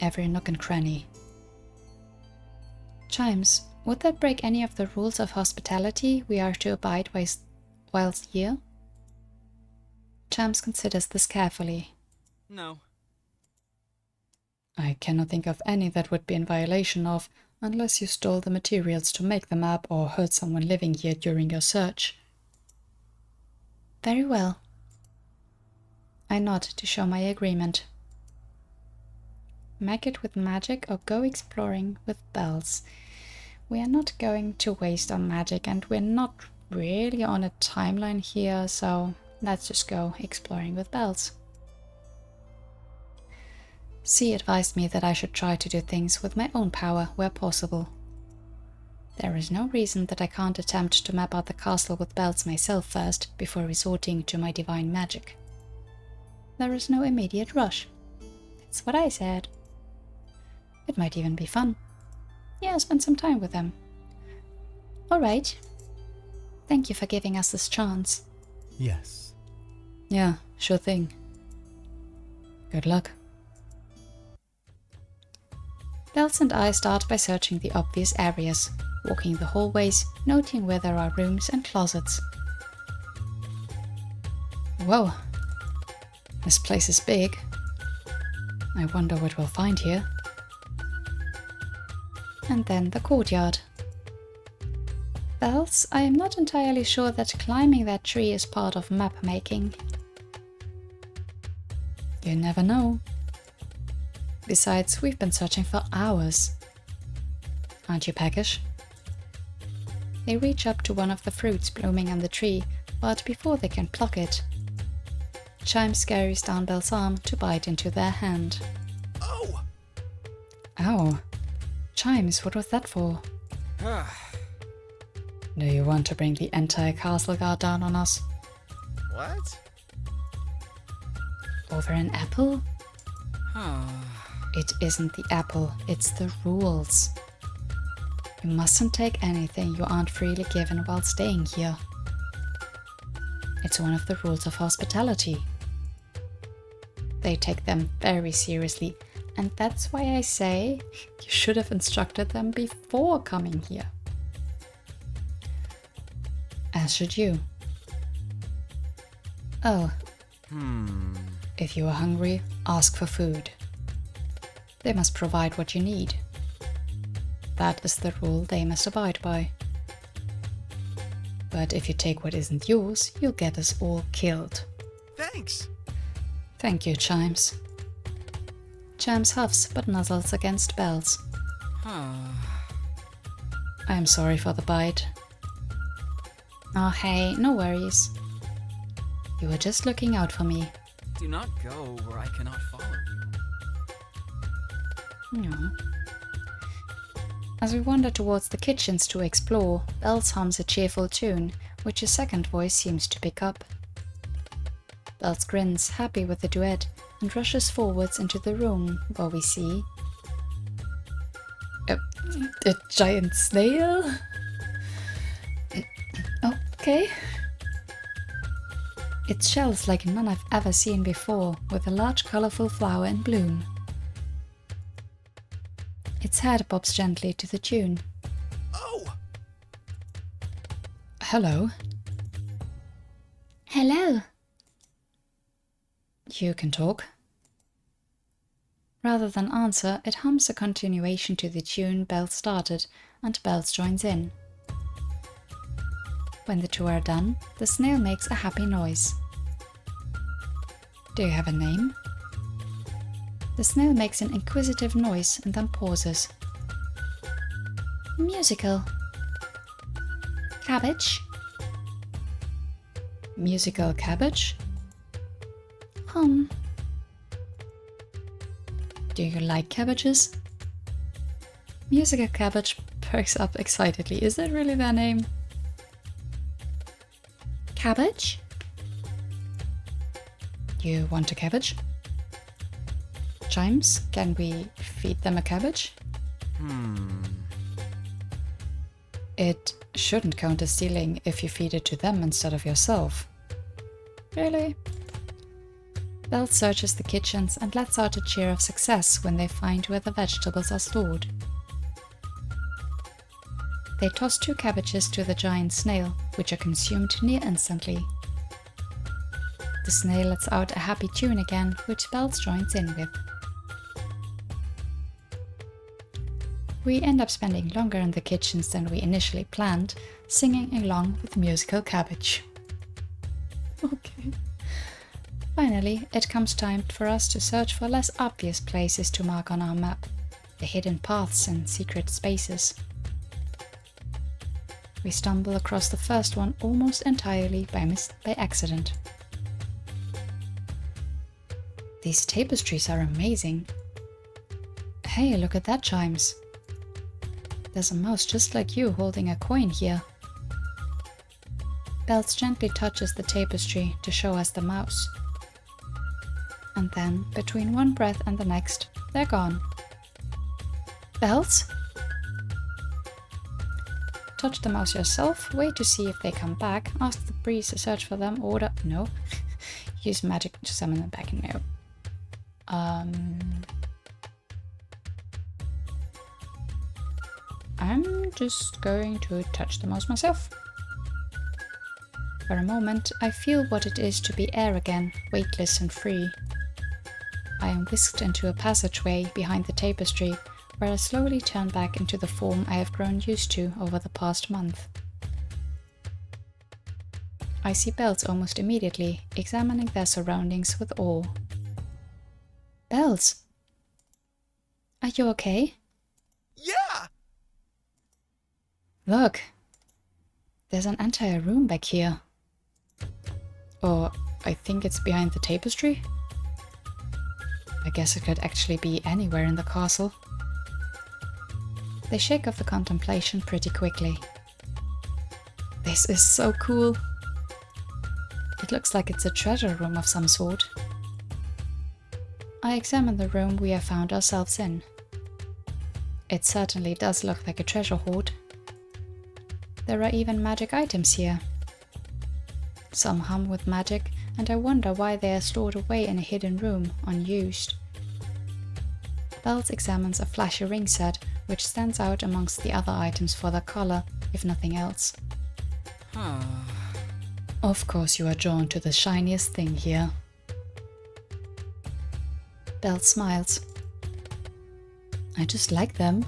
Every nook and cranny. Chimes, would that break any of the rules of hospitality we are to abide whilst here? Chimes considers this carefully. No. I cannot think of any that would be in violation of, unless you stole the materials to make the map or hurt someone living here during your search. Very well. I nod to show my agreement. Make it with magic or go exploring with bells. We are not going to waste our magic, and we're not really on a timeline here, so let's just go exploring with bells. C advised me that I should try to do things with my own power where possible. There is no reason that I can't attempt to map out the castle with bells myself first, before resorting to my divine magic. There is no immediate rush. That's what I said. It might even be fun. Yeah, spend some time with them. Alright. Thank you for giving us this chance. Yes. Yeah, sure thing. Good luck. Bells and I start by searching the obvious areas, walking the hallways, noting where there are rooms and closets. Whoa, this place is big. I wonder what we'll find here. And then the courtyard. Bells, I am not entirely sure that climbing that tree is part of map making. You never know. Besides, we've been searching for hours. Aren't you peckish? They reach up to one of the fruits blooming on the tree, but before they can pluck it, Chimes carries down Belle's arm to bite into their hand. Oh! Ow. Chimes, what was that for? Do you want to bring the entire castle guard down on us? What? Over an apple? It isn't the apple, it's the rules. You mustn't take anything you aren't freely given while staying here. It's one of the rules of hospitality. They take them very seriously, and that's why I say you should have instructed them before coming here. As should you. Oh. If you are hungry, ask for food. They must provide what you need. That is the rule they must abide by. But if you take what isn't yours, you'll get us all killed. Thanks. Thank you, Chimes. Chimes huffs but nuzzles against Bells. I am sorry for the bite. Oh hey, no worries. You were just looking out for me. Do not go where I cannot follow you. No. As we wander towards the kitchens to explore, Bells hums a cheerful tune, which a second voice seems to pick up. Bells grins, happy with the duet, and rushes forwards into the room, where we see a giant snail? Okay. Its shell is like none I've ever seen before, with a large colorful flower in bloom. Its head bobs gently to the tune. Oh! Hello. Hello. You can talk. Rather than answer, it hums a continuation to the tune Bells started, and Bells joins in. When the two are done, the snail makes a happy noise. Do you have a name? The snail makes an inquisitive noise and then pauses. Musical. Cabbage. Musical cabbage? Hum. Do you like cabbages? Musical cabbage perks up excitedly. Is that really their name? Cabbage. You want a cabbage? Chimes, can we feed them a cabbage? It shouldn't count as stealing if you feed it to them instead of yourself. Really? Belle searches the kitchens and lets out a cheer of success when they find where the vegetables are stored. They toss 2 cabbages to the giant snail, which are consumed near instantly. The snail lets out a happy tune again, which Bells joins in with. We end up spending longer in the kitchens than we initially planned, singing along with musical cabbage. Okay. Finally, it comes time for us to search for less obvious places to mark on our map, the hidden paths and secret spaces. We stumble across the first one almost entirely by accident. These tapestries are amazing. Hey, look at that, Chimes. There's a mouse just like you holding a coin here. Bells gently touches the tapestry to show us the mouse. And then, between one breath and the next, they're gone. Bells? Touch the mouse yourself, wait to see if they come back, ask the priest to search for them, order... No. Use magic to summon them back, no. I'm just going to touch the mouse myself. For a moment, I feel what it is to be air again, weightless and free. I am whisked into a passageway behind the tapestry, where I slowly turn back into the form I have grown used to over the past month. I see Bells almost immediately, examining their surroundings with awe. Bells! Are you okay? Yeah! Look! There's an entire room back here. Or I think it's behind the tapestry? I guess it could actually be anywhere in the castle. They shake off the contemplation pretty quickly. This is so cool! It looks like it's a treasure room of some sort. I examine the room we have found ourselves in. It certainly does look like a treasure hoard. There are even magic items here. Some hum with magic, and I wonder why they are stored away in a hidden room, unused. Bells examines a flashy ring set, which stands out amongst the other items for their color, if nothing else. Of course you are drawn to the shiniest thing here. Belle smiles. I just like them.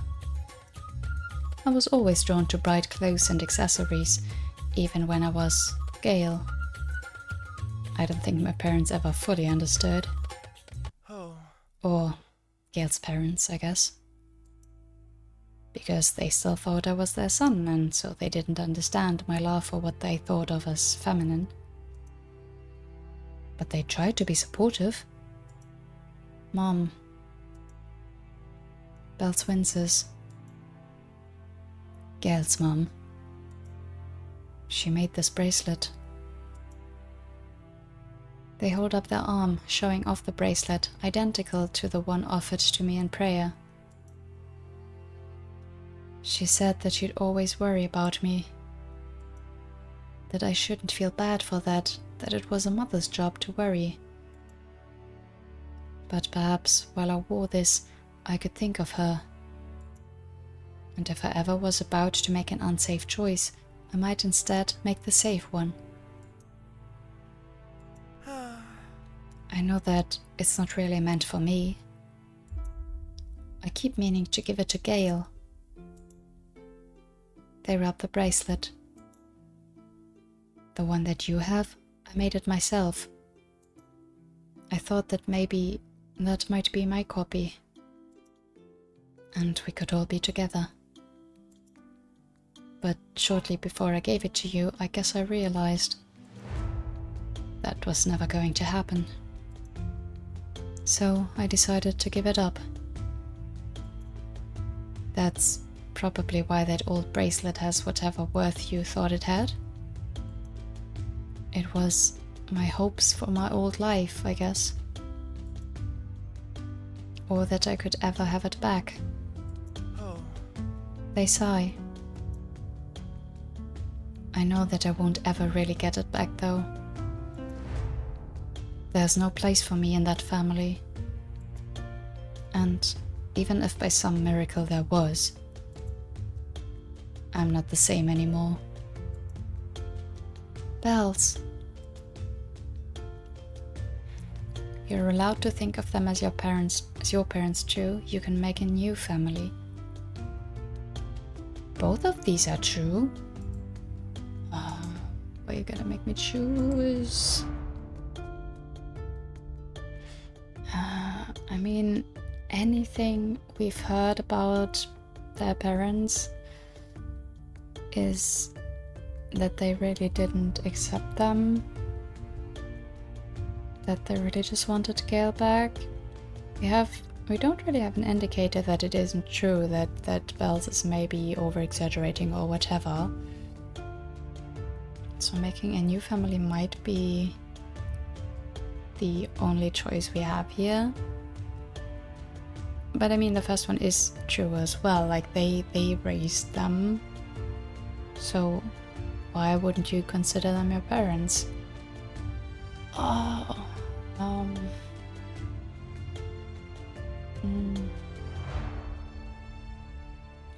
I was always drawn to bright clothes and accessories, even when I was Gale. I don't think my parents ever fully understood. Oh. Or Gale's parents, I guess. Because they still thought I was their son, and so they didn't understand my love for what they thought of as feminine. But they tried to be supportive. Mom. Bells winces. Gale's mom. She made this bracelet. They hold up their arm, showing off the bracelet, identical to the one offered to me in prayer. She said that she'd always worry about me. That I shouldn't feel bad for that it was a mother's job to worry. But perhaps while I wore this, I could think of her. And if I ever was about to make an unsafe choice, I might instead make the safe one. I know that it's not really meant for me. I keep meaning to give it to Gale. They rub the bracelet. The one that you have, I made it myself. I thought that maybe that might be my copy. And we could all be together. But shortly before I gave it to you, I guess I realized that was never going to happen. So I decided to give it up. That's probably why that old bracelet has whatever worth you thought it had. It was my hopes for my old life, I guess. Or that I could ever have it back. Oh. They sigh. I know that I won't ever really get it back though. There's no place for me in that family. And even if by some miracle there was, I'm not the same anymore. Bells. You're allowed to think of them as your parents too. You can make a new family. Both of these are true. What are you gonna make me choose? I mean, anything we've heard about their parents is that they really didn't accept them. That they really just wanted Gale back. We don't really have an indicator that it isn't true, that Bells is maybe over-exaggerating or whatever. So making a new family might be the only choice we have here. But I mean, the first one is true as well, like they raised them. So why wouldn't you consider them your parents? Oh,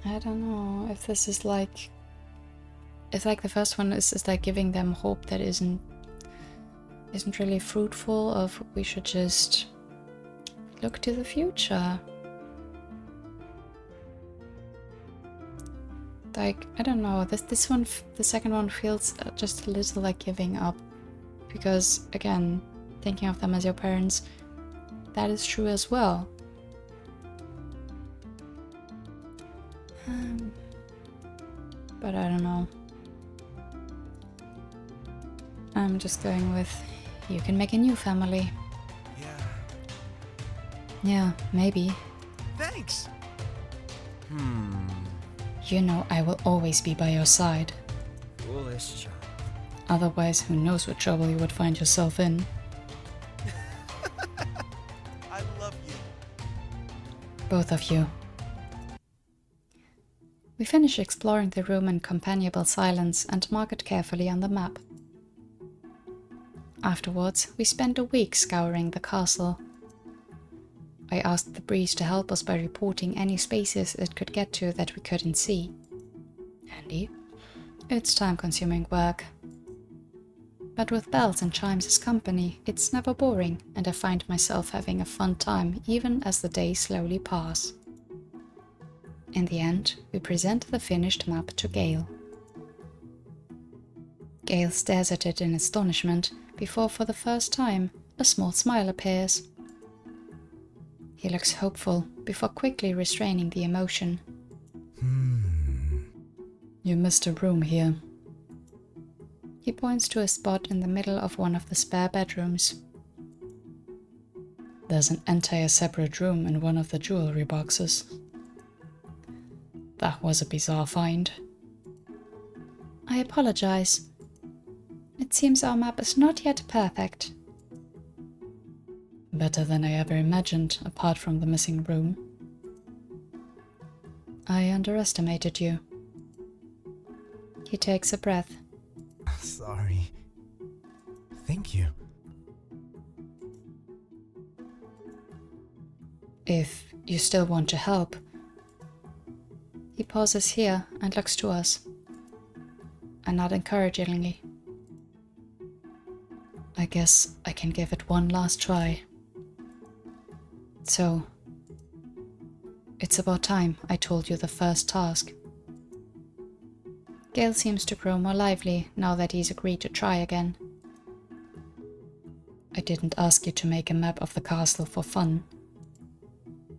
I don't know if this is like, it's like the first one is like giving them hope that isn't really fruitful, of we should just look to the future. Like, I don't know, this one, the second one feels just a little like giving up, because again, thinking of them as your parents, that is true as well. But I don't know. I'm just going with, you can make a new family. Yeah. Yeah, maybe. Thanks. You know I will always be by your side. Foolish child. Otherwise, who knows what trouble you would find yourself in. I love you. Both of you. We finish exploring the room in companionable silence and mark it carefully on the map. Afterwards, we spend a week scouring the castle. I asked the breeze to help us by reporting any spaces it could get to that we couldn't see. Handy. It's time-consuming work. But with bells and chimes as company, it's never boring, and I find myself having a fun time even as the days slowly pass. In the end, we present the finished map to Gale. Gale stares at it in astonishment before, for the first time, a small smile appears. He looks hopeful before quickly restraining the emotion. You missed a room here. He points to a spot in the middle of one of the spare bedrooms. There's an entire separate room in one of the jewelry boxes. That was a bizarre find. I apologize. It seems our map is not yet perfect. Better than I ever imagined, apart from the missing room. I underestimated you. He takes a breath. Sorry. Thank you. If you still want to help. He pauses here and looks to us. I nod encouragingly. I guess I can give it one last try. So, it's about time I told you the first task. Gale seems to grow more lively now that he's agreed to try again. I didn't ask you to make a map of the castle for fun.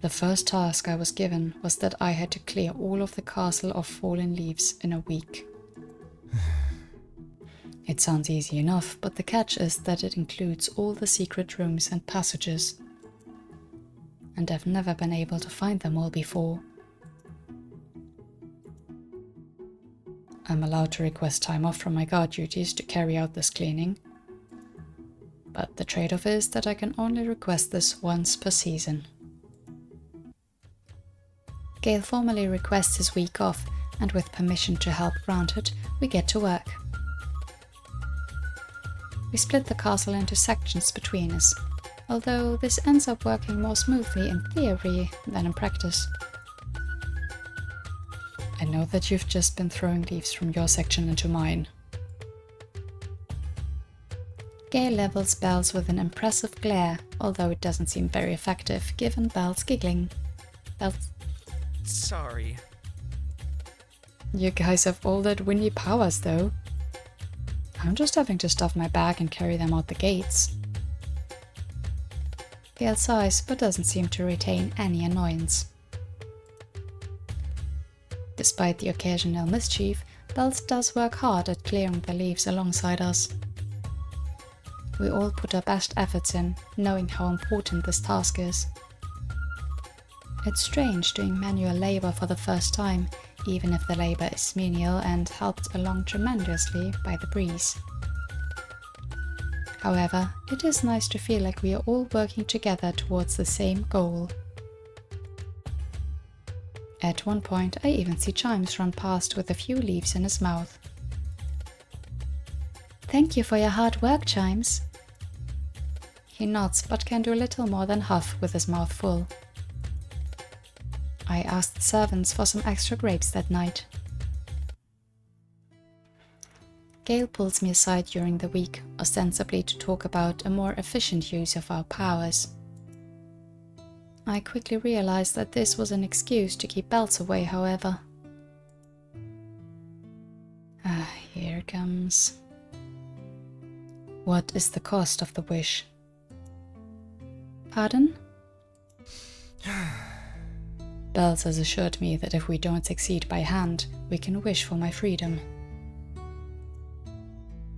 The first task I was given was that I had to clear all of the castle of fallen leaves in a week. It sounds easy enough, but the catch is that it includes all the secret rooms and passages. And I've never been able to find them all before. I'm allowed to request time off from my guard duties to carry out this cleaning. But the trade-off is that I can only request this once per season. Gale formally requests his week off, and with permission to help granted, we get to work. We split the castle into sections between us, although this ends up working more smoothly in theory than in practice. I know that you've just been throwing leaves from your section into mine. Gale levels Bells with an impressive glare, although it doesn't seem very effective given Bells giggling. Bells, Sorry. you guys have all that windy powers though. I'm just having to stuff my bag and carry them out the gates. Gale sighs, but doesn't seem to retain any annoyance. Despite the occasional mischief, Bells does work hard at clearing the leaves alongside us. We all put our best efforts in, knowing how important this task is. It's strange doing manual labor for the first time, even if the labor is menial and helped along tremendously by the breeze. However, it is nice to feel like we are all working together towards the same goal. At one point, I even see Chimes run past with a few leaves in his mouth. Thank you for your hard work, Chimes. He nods, but can do little more than huff with his mouth full. I asked the servants for some extra grapes that night. Gale pulls me aside during the week, ostensibly to talk about a more efficient use of our powers. I quickly realized that this was an excuse to keep Bells away, however. Here it comes. What is the cost of the wish? Pardon? Bells has assured me that if we don't succeed by hand, we can wish for my freedom.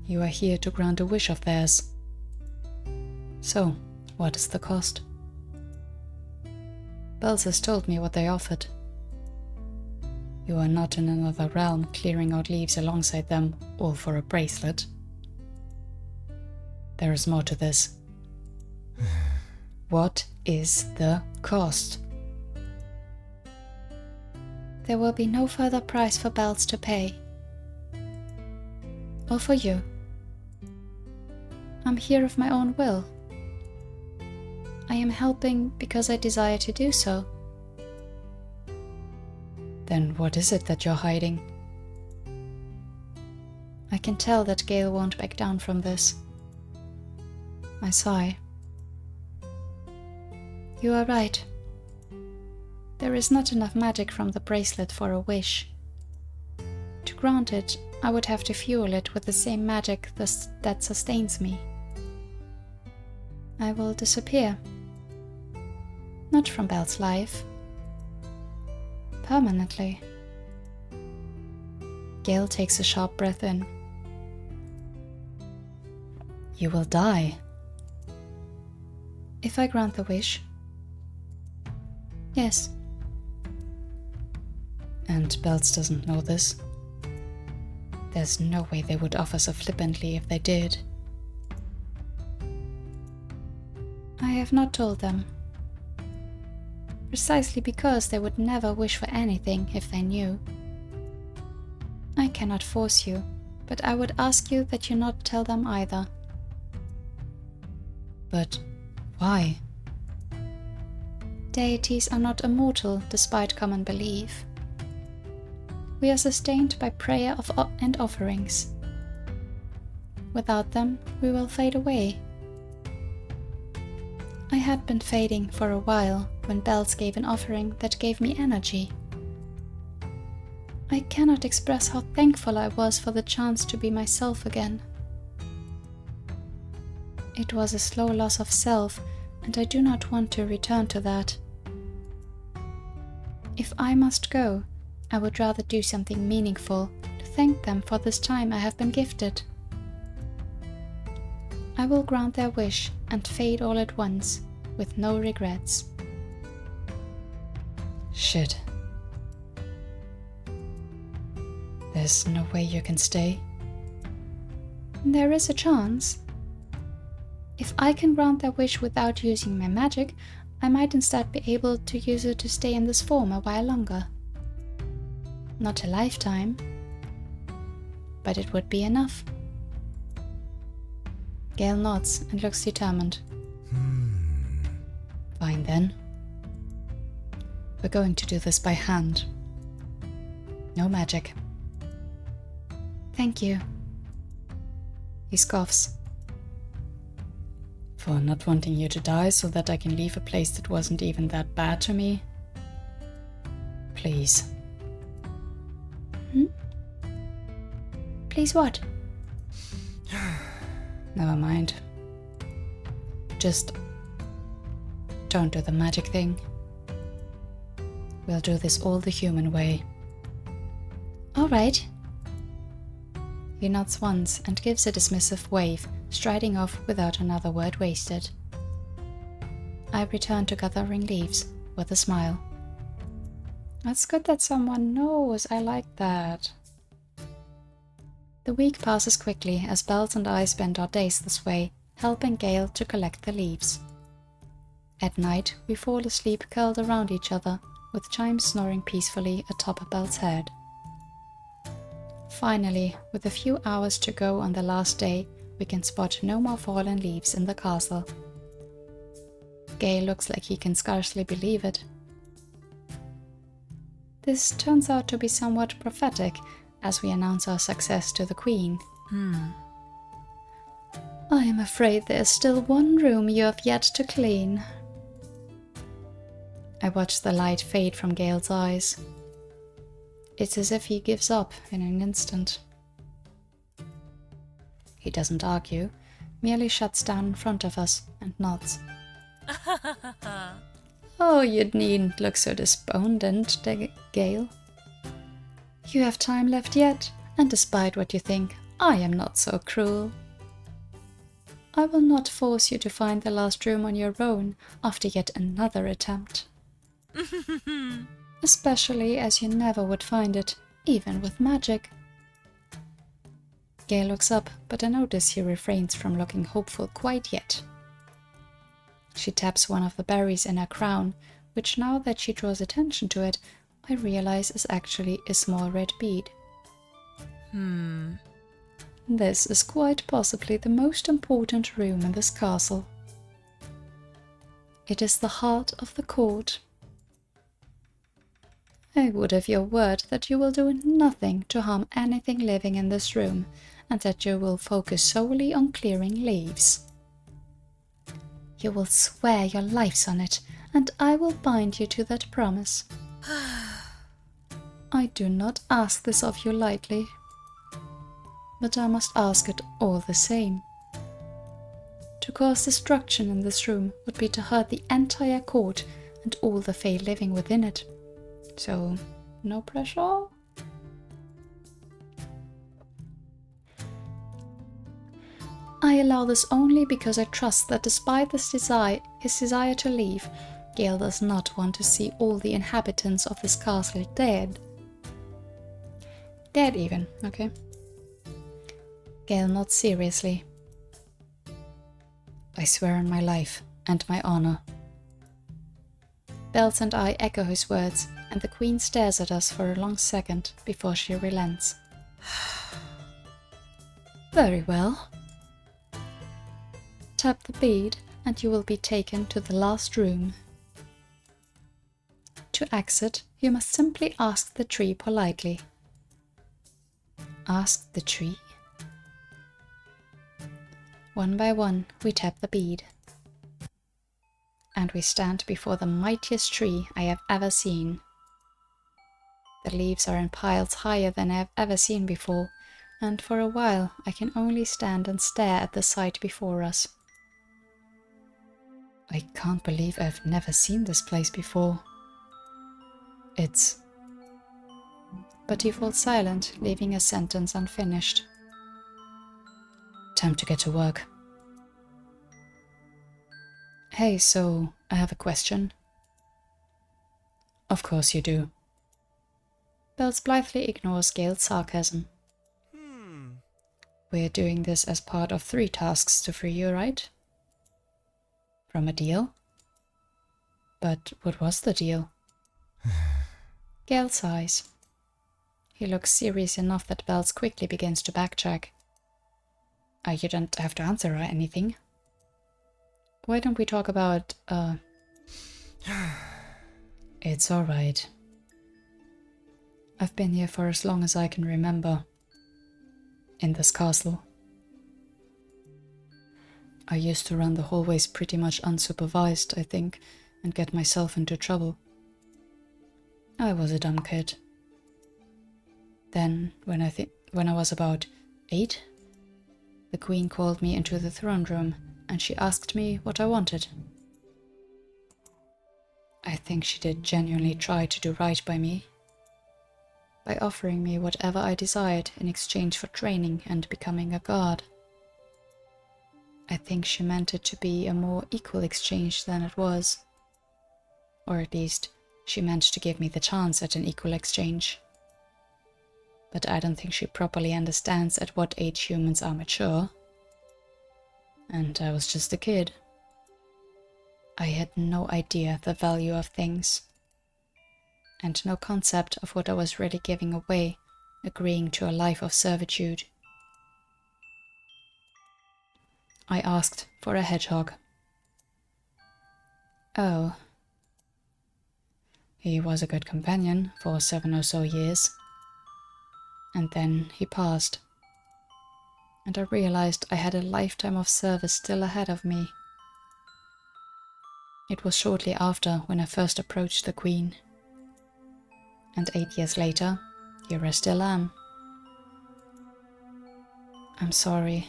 You are here to grant a wish of theirs. So, what is the cost? Bells has told me what they offered. You are not in another realm clearing out leaves alongside them, all for a bracelet. There is more to this. What is the cost? There will be no further price for Bells to pay. Or for you. I'm here of my own will. I am helping because I desire to do so. Then what is it that you're hiding? I can tell that Gale won't back down from this. I sigh. You are right. There is not enough magic from the bracelet for a wish. To grant it, I would have to fuel it with the same magic that sustains me. I will disappear. Not from Belle's life. Permanently. Gale takes a sharp breath in. You will die. If I grant the wish. Yes. And Bells doesn't know this. There's no way they would offer so flippantly if they did. I have not told them. Precisely because they would never wish for anything if they knew. I cannot force you, but I would ask you that you not tell them either. But why? Deities are not immortal despite common belief. We are sustained by prayer and offerings. Without them, we will fade away. I had been fading for a while when Bells gave an offering that gave me energy. I cannot express how thankful I was for the chance to be myself again. It was a slow loss of self, and I do not want to return to that. If I must go, I would rather do something meaningful to thank them for this time I have been gifted. I will grant their wish and fade all at once, with no regrets. Shit. There's no way you can stay? There is a chance. If I can grant their wish without using my magic, I might instead be able to use it to stay in this form a while longer. Not a lifetime, but it would be enough. Gale nods and looks determined. Fine then. We're going to do this by hand. No magic. Thank you. He scoffs. For not wanting you to die so that I can leave a place that wasn't even that bad to me? Please. Please what? Never mind. Just don't do the magic thing. We'll do this all the human way. All right. He nods once and gives a dismissive wave, striding off without another word wasted. I return to gathering leaves with a smile. That's good that someone knows. I like that. The week passes quickly as Bells and I spend our days this way, helping Gale to collect the leaves. At night, we fall asleep curled around each other, with chimes snoring peacefully atop Belle's head. Finally, with a few hours to go on the last day, we can spot no more fallen leaves in the castle. Gale looks like he can scarcely believe it. This turns out to be somewhat prophetic, as we announce our success to the Queen. I am afraid there is still one room you have yet to clean. I watch the light fade from Gale's eyes. It's as if he gives up in an instant. He doesn't argue, merely shuts down in front of us and nods. Oh, you needn't look so despondent, Gale. You have time left yet, and despite what you think, I am not so cruel. I will not force you to find the last room on your own after yet another attempt. Especially as you never would find it, even with magic. Gale looks up, but I notice he refrains from looking hopeful quite yet. She taps one of the berries in her crown, which now that she draws attention to it, I realize is actually a small red bead. This is quite possibly the most important room in this castle. It is the heart of the court. I would have your word that you will do nothing to harm anything living in this room, and that you will focus solely on clearing leaves. You will swear your lives on it, and I will bind you to that promise. I do not ask this of you lightly, but I must ask it all the same. To cause destruction in this room would be to hurt the entire court and all the Fae living within it. So, no pressure? I allow this only because I trust that despite his desire to leave, Gale does not want to see all the inhabitants of this castle dead. Dead even, okay. Gale nods seriously. I swear on my life and my honor. Bells and I echo his words, and the Queen stares at us for a long second before she relents. Very well. Tap the bead and you will be taken to the last room. To exit, you must simply ask the tree politely. Ask the tree? One by one, we tap the bead. And we stand before the mightiest tree I have ever seen. The leaves are in piles higher than I have ever seen before, and for a while I can only stand and stare at the sight before us. I can't believe I've never seen this place before. It's... But he falls silent, leaving a sentence unfinished. Time to get to work. Hey, so I have a question. Of course you do. Bells blithely ignores Gale's sarcasm. We're doing this as part of 3 tasks to free you, right? From a deal? But what was the deal? Gale sighs. He looks serious enough that Bells quickly begins to backtrack. You don't have to answer or anything. Why don't we talk about, It's alright. I've been here for as long as I can remember. In this castle. I used to run the hallways pretty much unsupervised, I think, and get myself into trouble. I was a dumb kid. Then, when I was about 8, the Queen called me into the throne room, and she asked me what I wanted. I think she did genuinely try to do right by me, by offering me whatever I desired in exchange for training and becoming a guard. I think she meant it to be a more equal exchange than it was. Or at least, she meant to give me the chance at an equal exchange. But I don't think she properly understands at what age humans are mature. And I was just a kid. I had no idea the value of things. And no concept of what I was really giving away, agreeing to a life of servitude. I asked for a hedgehog. Oh. He was a good companion for 7 or so years. And then he passed. And I realized I had a lifetime of service still ahead of me. It was shortly after when I first approached the Queen. And 8 years later, here I still am. I'm sorry.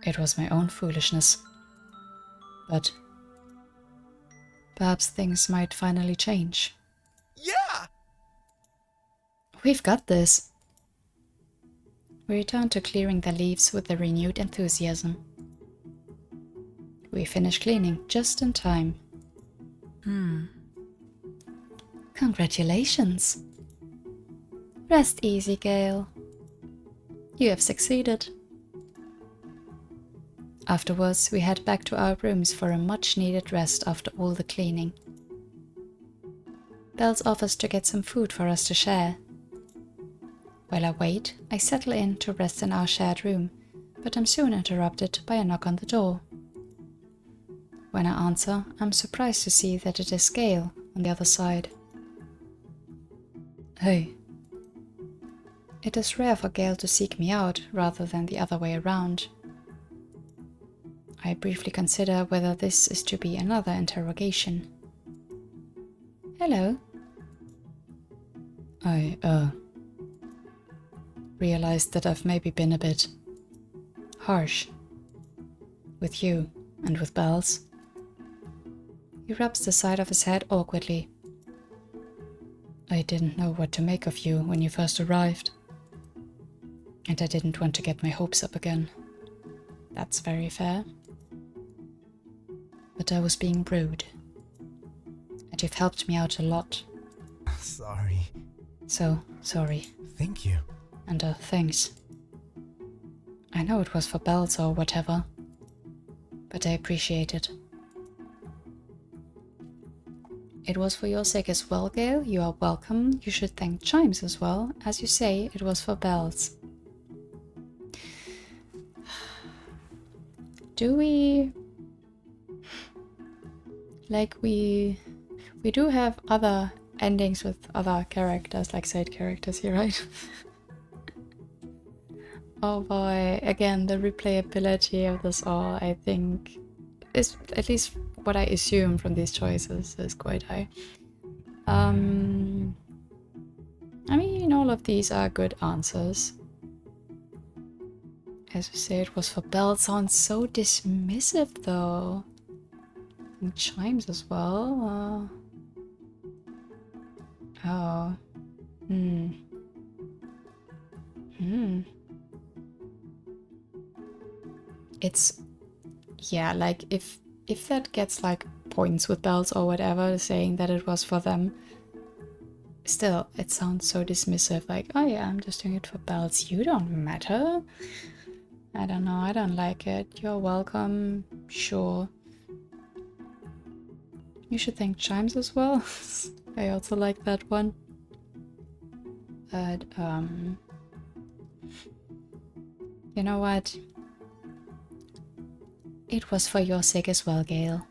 It was my own foolishness. But perhaps things might finally change. Yeah! We've got this. We return to clearing the leaves with a renewed enthusiasm. We finish cleaning just in time. Congratulations. Rest easy, Gale. You have succeeded. Afterwards, we head back to our rooms for a much-needed rest after all the cleaning. Bells offers to get some food for us to share. While I wait, I settle in to rest in our shared room, but I'm soon interrupted by a knock on the door. When I answer, I'm surprised to see that it is Gale on the other side. Hey. It is rare for Gale to seek me out rather than the other way around. I briefly consider whether this is to be another interrogation. Hello. I, realized that I've maybe been a bit harsh with you and with Bells. He rubs the side of his head awkwardly. I didn't know what to make of you when you first arrived. And I didn't want to get my hopes up again. That's very fair. But I was being rude. And you've helped me out a lot. Sorry. So, sorry. Thank you. And thanks. I know it was for Bells or whatever. But I appreciate it. It was for your sake as well, Gale. You are welcome. You should thank Chimes as well. As you say, it was for Bells. Do we... Like, we do have other endings with other characters, like side characters here, right? Oh boy, again, the replayability of this all, I think, is, at least what I assume from these choices, is quite high. I mean, all of these are good answers. As you say, it was for Belle sounds so dismissive, though. And Chimes as well. Oh. Hmm. Hmm. It's... Yeah, like, if that gets, like, points with bells or whatever, saying that it was for them, still, it sounds so dismissive, like, oh yeah, I'm just doing it for bells, you don't matter. I don't know, I don't like it. You're welcome, sure. You should thank Chimes as well. I also like that one. But, you know what? It was for your sake as well, Gale.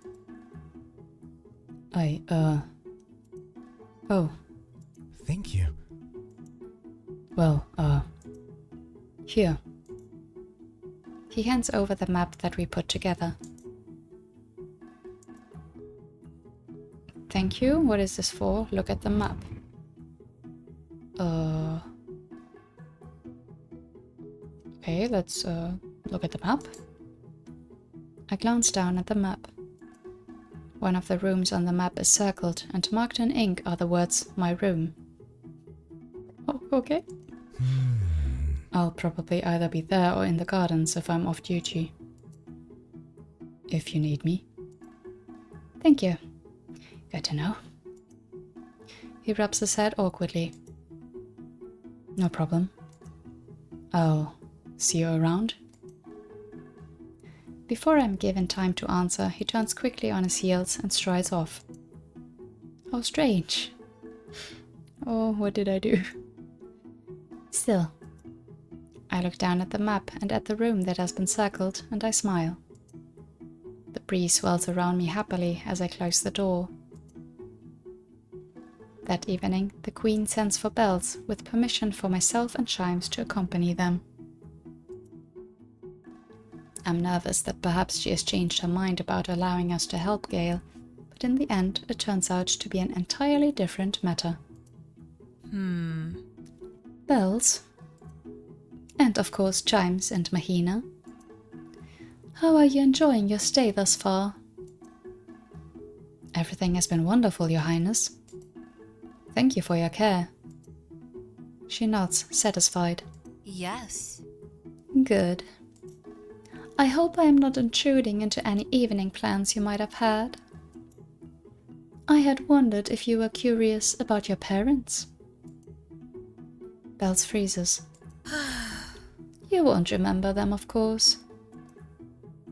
Oh, Thank you. well, here. He hands over the map that we put together. Thank you. What is this for? Look at the map. Okay, let's look at the map. I glance down at the map. One of the rooms on the map is circled, and marked in ink are the words, "My room." Oh, okay. I'll probably either be there or in the gardens if I'm off duty. If you need me. Thank you. Good to know. He rubs his head awkwardly. No problem. I'll see you around. Before I'm given time to answer, he turns quickly on his heels and strides off. How strange. Oh, what did I do? Still, I look down at the map and at the room that has been circled, and I smile. The breeze swells around me happily as I close the door. That evening, the Queen sends for bells, with permission for myself and Chimes to accompany them. I'm nervous that perhaps she has changed her mind about allowing us to help Gale, but in the end it turns out to be an entirely different matter. Bells. And of course Chimes and Mahina. How are you enjoying your stay thus far? Everything has been wonderful, Your Highness. Thank you for your care. She nods, satisfied. Yes. Good. I hope I am not intruding into any evening plans you might have had. I had wondered if you were curious about your parents. Bells freezes. You won't remember them, of course.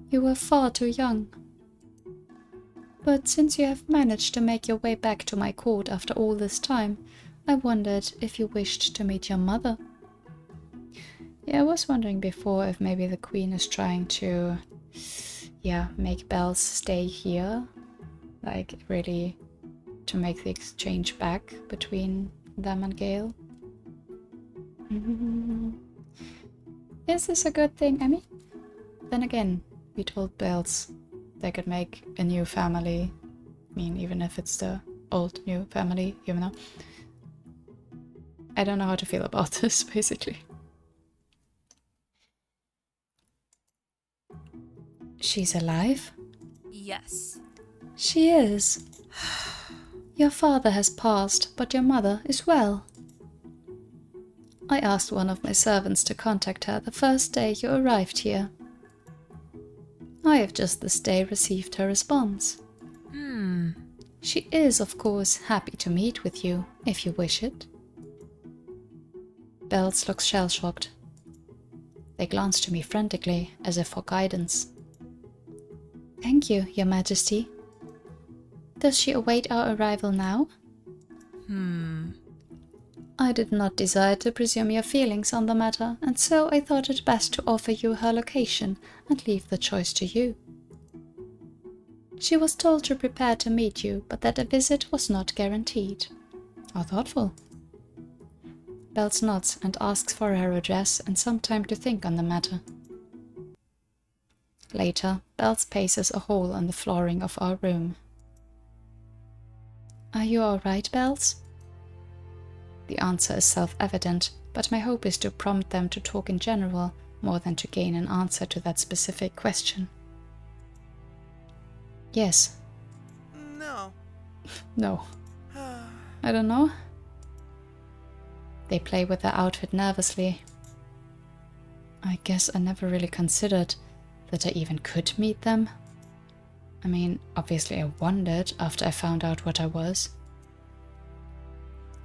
You were far too young. But since you have managed to make your way back to my court after all this time, I wondered if you wished to meet your mother. Yeah, I was wondering before if maybe the Queen is trying to, make Bells stay here. Like, really, to make the exchange back between them and Gale. Is this a good thing? I mean, then again, we told Bells they could make a new family. I mean, even if it's the old new family, you know. I don't know how to feel about this, basically. She's alive? Yes. She is. Your father has passed, but your mother is well. I asked one of my servants to contact her the first day you arrived here. I have just this day received her response. She is, of course, happy to meet with you, if you wish it. Bells looks shell-shocked. They glance to me frantically, as if for guidance. Thank you, Your Majesty. Does she await our arrival now? I did not desire to presume your feelings on the matter, and so I thought it best to offer you her location and leave the choice to you. She was told to prepare to meet you, but that a visit was not guaranteed. How thoughtful. Bells nods and asks for her address and some time to think on the matter. Later, Bells paces a hole on the flooring of our room. Are you all right, Bells? The answer is self-evident, but my hope is to prompt them to talk in general more than to gain an answer to that specific question. Yes. No. No. I don't know. They play with their outfit nervously. I guess I never really considered that I even could meet them. I mean, obviously I wondered after I found out what I was.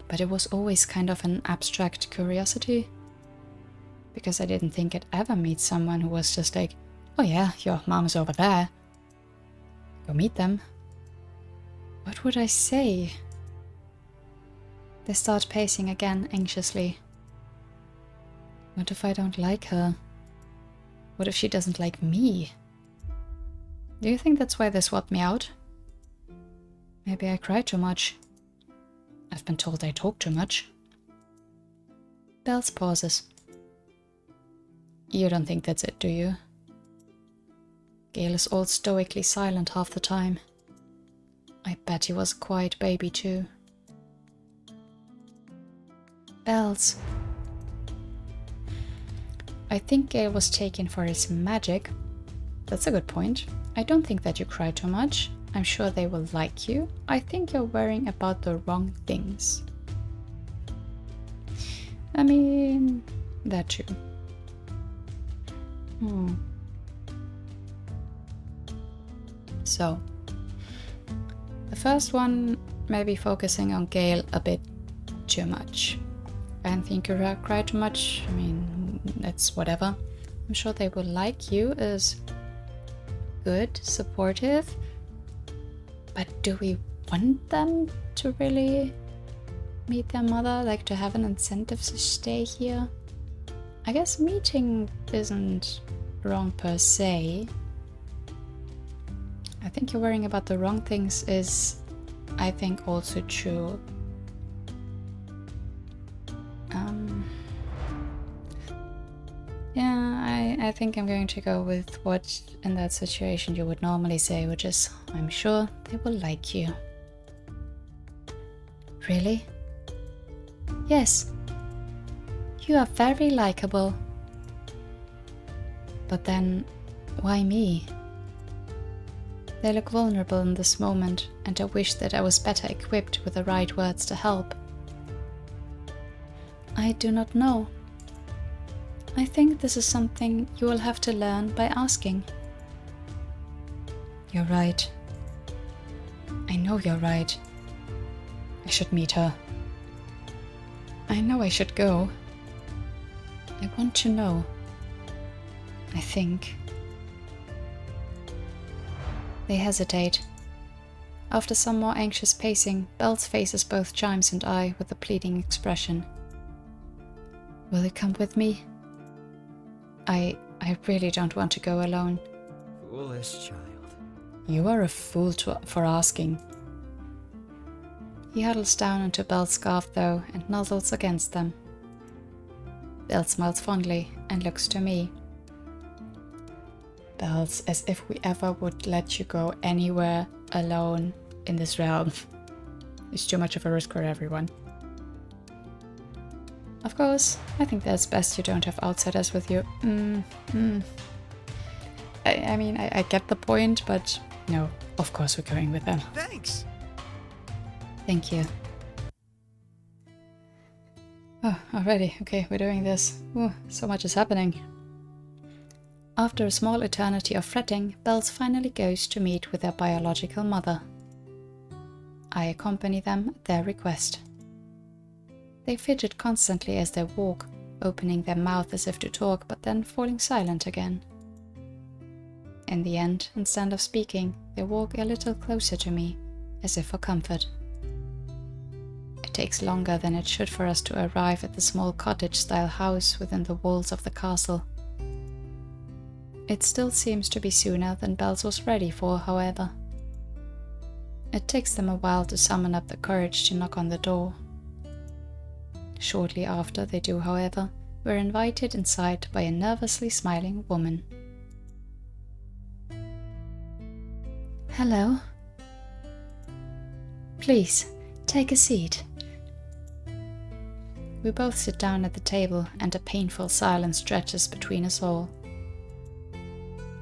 But it was always kind of an abstract curiosity. Because I didn't think I'd ever meet someone who was just like, oh yeah, your mom's over there. Go meet them. What would I say? They start pacing again anxiously. What if I don't like her? What if she doesn't like me? Do you think that's why they swapped me out? Maybe I cry too much. I've been told I talk too much. Bells pauses. You don't think that's it, do you? Gale is all stoically silent half the time. I bet he was a quiet baby too. Bells. I think Gale was taken for his magic. That's a good point. I don't think that you cry too much. I'm sure they will like you. I think you're worrying about the wrong things. I mean, that too. So, the first one, maybe focusing on Gale a bit too much. I don't think you cry too much. I mean, it's whatever. I'm sure they will like you as good, supportive. But do we want them to really meet their mother? Like to have an incentive to stay here? I guess meeting isn't wrong per se. I think you're worrying about the wrong things is, I think, also true. Yeah, I think I'm going to go with what in that situation you would normally say, which is, I'm sure they will like you. Really? Yes. You are very likable. But then, why me? They look vulnerable in this moment, and I wish that I was better equipped with the right words to help. I do not know. I think this is something you will have to learn by asking. You're right. I know you're right. I should meet her. I know I should go. I want to know. I think. They hesitate. After some more anxious pacing, Bells faces both Chimes and I with a pleading expression. Will you come with me? I really don't want to go alone. Foolish child. You are a fool for asking. He huddles down into Belle's scarf though and nuzzles against them. Belle smiles fondly and looks to me. Bells, as if we ever would let you go anywhere alone in this realm. It's too much of a risk for everyone. Of course, I think that it's best you don't have outsiders with you. I mean, I get the point, but no, of course we're going with them. Thanks. Thank you. Oh, already. Okay, we're doing this. Ooh, so much is happening. After a small eternity of fretting, Bells finally goes to meet with their biological mother. I accompany them at their request. They fidget constantly as they walk, opening their mouth as if to talk, but then falling silent again. In the end, instead of speaking, they walk a little closer to me, as if for comfort. It takes longer than it should for us to arrive at the small cottage-style house within the walls of the castle. It still seems to be sooner than Bells was ready for, however. It takes them a while to summon up the courage to knock on the door. Shortly after they do, however, we're invited inside by a nervously smiling woman. Hello. Please, take a seat. We both sit down at the table and a painful silence stretches between us all.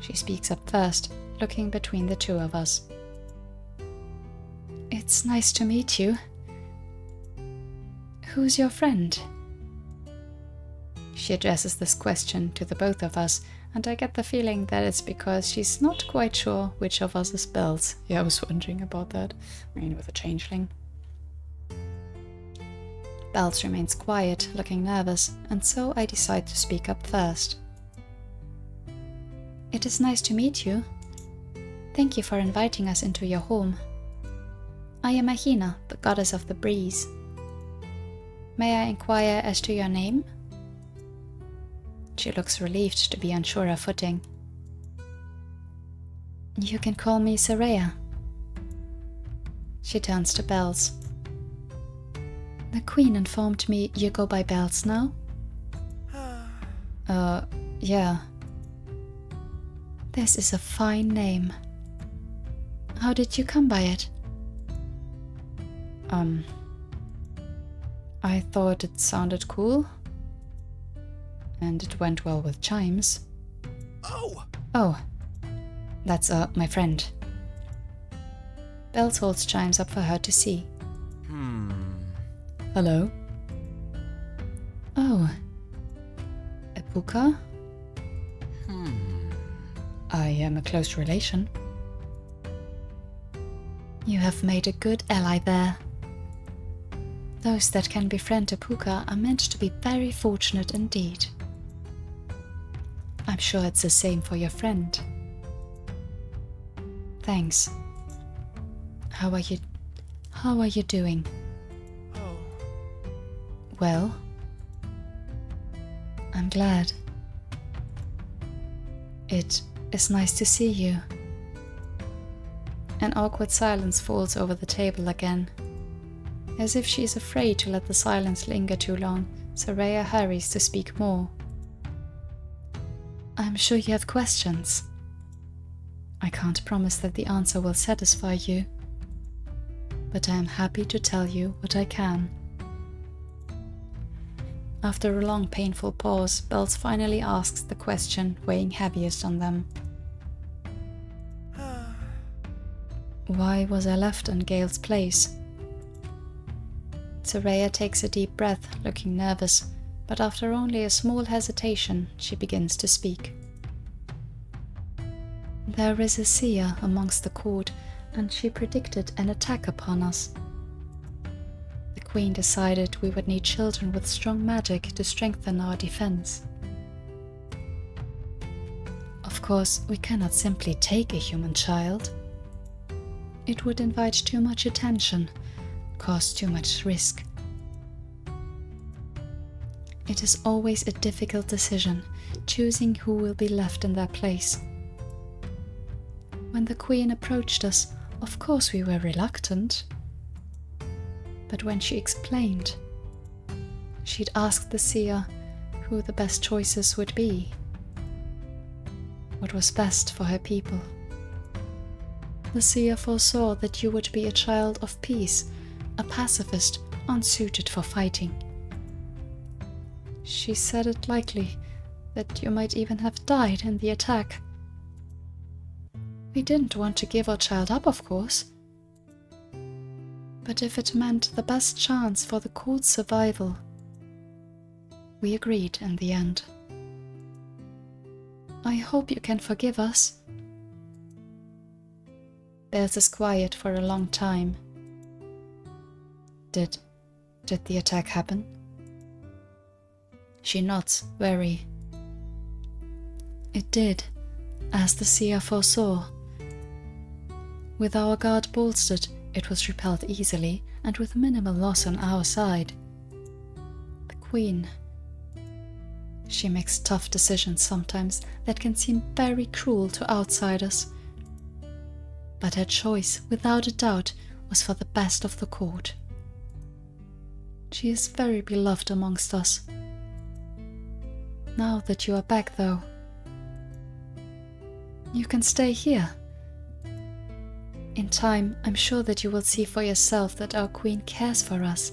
She speaks up first, looking between the two of us. It's nice to meet you. Who's your friend? She addresses this question to the both of us, and I get the feeling that it's because she's not quite sure which of us is Bells. Yeah, I was wondering about that. I mean, with a changeling. Bells remains quiet, looking nervous, and so I decide to speak up first. It is nice to meet you. Thank you for inviting us into your home. I am Ahina, the goddess of the breeze. May I inquire as to your name? She looks relieved to be on surer footing. You can call me Saraya. She turns to Bells. The queen informed me you go by Bells now? Yeah. This is a fine name. How did you come by it? I thought it sounded cool. And it went well with chimes. Oh, that's my friend. Bells holds chimes up for her to see. Hello? Oh. Epuka? I am a close relation. You have made a good ally there. Those that can befriend a puka are meant to be very fortunate indeed. I'm sure it's the same for your friend. Thanks. How are you doing? Well? I'm glad. It is nice to see you. An awkward silence falls over the table again. As if she is afraid to let the silence linger too long, Saraya hurries to speak more. I'm sure you have questions. I can't promise that the answer will satisfy you, but I am happy to tell you what I can. After a long, painful pause, Bells finally asks the question weighing heaviest on them. Why was I left in Gale's place? Saraya takes a deep breath, looking nervous, but after only a small hesitation, she begins to speak. There is a seer amongst the court, and she predicted an attack upon us. The Queen decided we would need children with strong magic to strengthen our defense. Of course, we cannot simply take a human child. It would invite too much attention, cause too much risk. It is always a difficult decision, choosing who will be left in their place. When the Queen approached us, of course we were reluctant. But when she explained, she'd asked the seer who the best choices would be, what was best for her people. The seer foresaw that you would be a child of peace, a pacifist unsuited for fighting. She said it likely that you might even have died in the attack. We didn't want to give our child up, of course. But if it meant the best chance for the court's survival, we agreed in the end. I hope you can forgive us. Bells is quiet for a long time. Did the attack happen? She nods, wary. It did, as the seer foresaw. With our guard bolstered, it was repelled easily and with minimal loss on our side. The Queen. She makes tough decisions sometimes that can seem very cruel to outsiders. But her choice, without a doubt, was for the best of the court. She is very beloved amongst us. Now that you are back, though, you can stay here. In time, I'm sure that you will see for yourself that our Queen cares for us.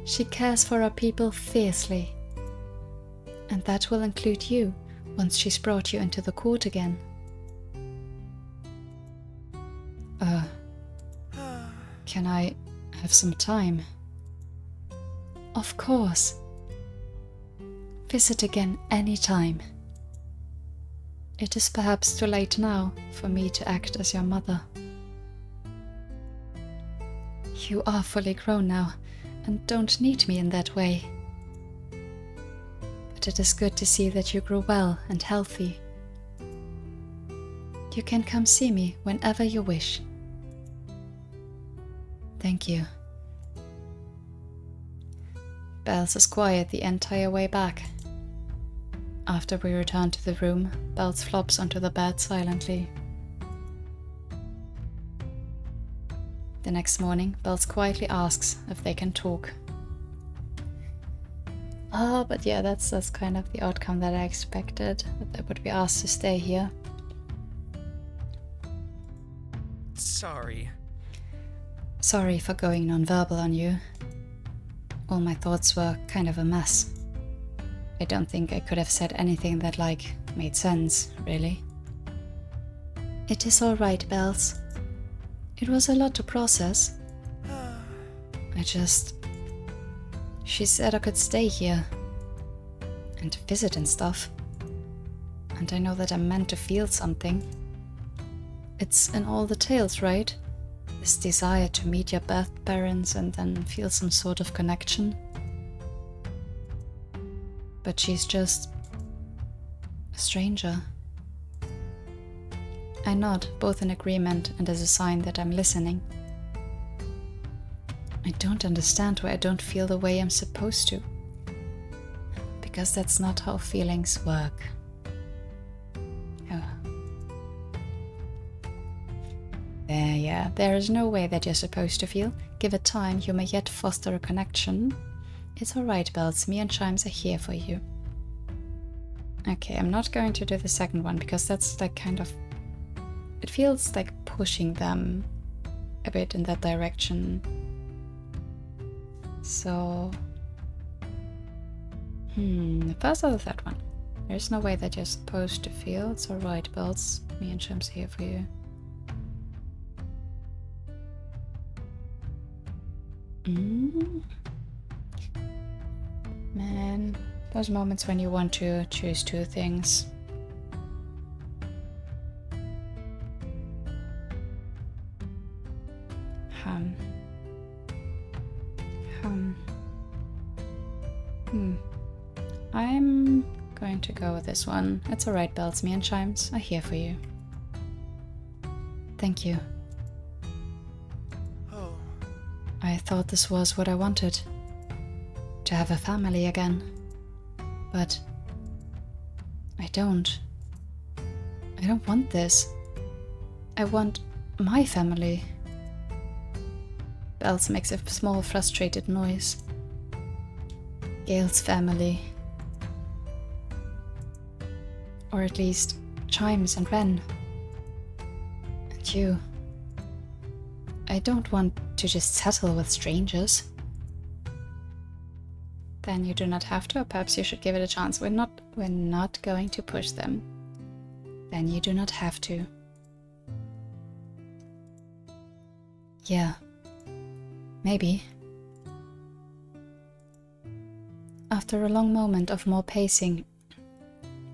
She cares for our people fiercely. And that will include you once she's brought you into the court again. Can I have some time? Of course. visit again any time. It is perhaps too late now for me to act as your mother. You are fully grown now and don't need me in that way. But it is good to see that you grew well and healthy. You can come see me whenever you wish. Thank you. Bells is quiet the entire way back. After we return to the room, Bells flops onto the bed silently. The next morning, Bells quietly asks if they can talk. But yeah, that's kind of the outcome that I expected, that they would be asked to stay here. Sorry. Sorry for going non-verbal on you. All my thoughts were kind of a mess. I don't think I could have said anything that, made sense, really. It is all right, Bells. It was a lot to process. She said I could stay here and visit and stuff. And I know that I'm meant to feel something. It's in all the tales, right? This desire to meet your birth parents and then feel some sort of connection. But she's just a stranger. I nod, both in agreement and as a sign that I'm listening. I don't understand why I don't feel the way I'm supposed to. Because that's not how feelings work. Oh. There is no way that you're supposed to feel. Give it time, you may yet foster a connection. It's alright, Bells, me and Chimes are here for you. Okay, I'm not going to do the second one because that's it feels like pushing them a bit in that direction. So, first I'll do that one. There's no way that you're supposed to feel. It's alright, Bells, me and Chimes are here for you. Man, those moments when you want to choose two things. I'm going to go with this one. It's alright, Bells, me and Chimes are here for you. Thank you. I thought this was what I wanted. To have a family again. But I don't. I don't want this. I want my family. Bells makes a small frustrated noise. Gale's family. Or at least Chimes and Ren. And you. I don't want to just settle with strangers. Then you do not have to, or perhaps you should give it a chance. We're not going to push them. Then you do not have to. Yeah. Maybe. After a long moment of more pacing,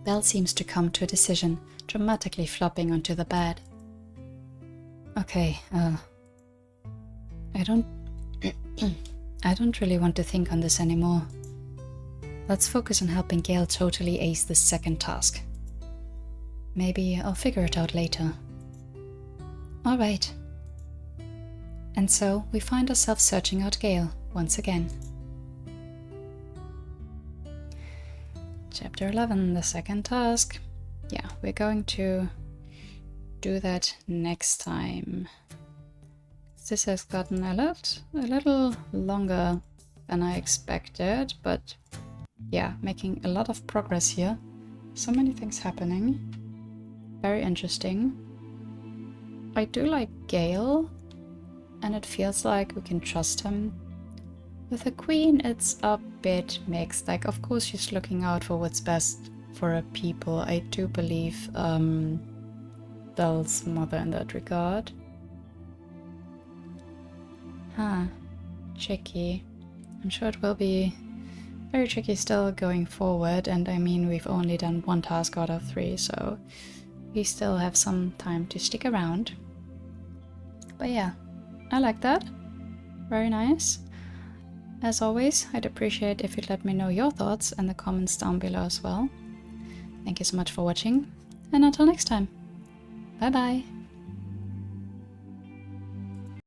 Belle seems to come to a decision, dramatically flopping onto the bed. Okay, I don't really want to think on this anymore. Let's focus on helping Gale totally ace this second task. Maybe I'll figure it out later. Alright. And so we find ourselves searching out Gale once again. Chapter 11, the second task. Yeah, we're going to do that next time. This has gotten a little longer than I expected, but yeah, making a lot of progress here. So many things happening. Very interesting. I do like Gale, and it feels like we can trust him. With the Queen, it's a bit mixed. Like, of course she's looking out for what's best for her people. I do believe Belle's mother in that regard. Tricky. I'm sure it will be very tricky still going forward, and I mean we've only done one task out of 3, so we still have some time to stick around. But yeah, I like that. Very nice. As always, I'd appreciate if you'd let me know your thoughts in the comments down below as well. Thank you so much for watching, and until next time, bye bye!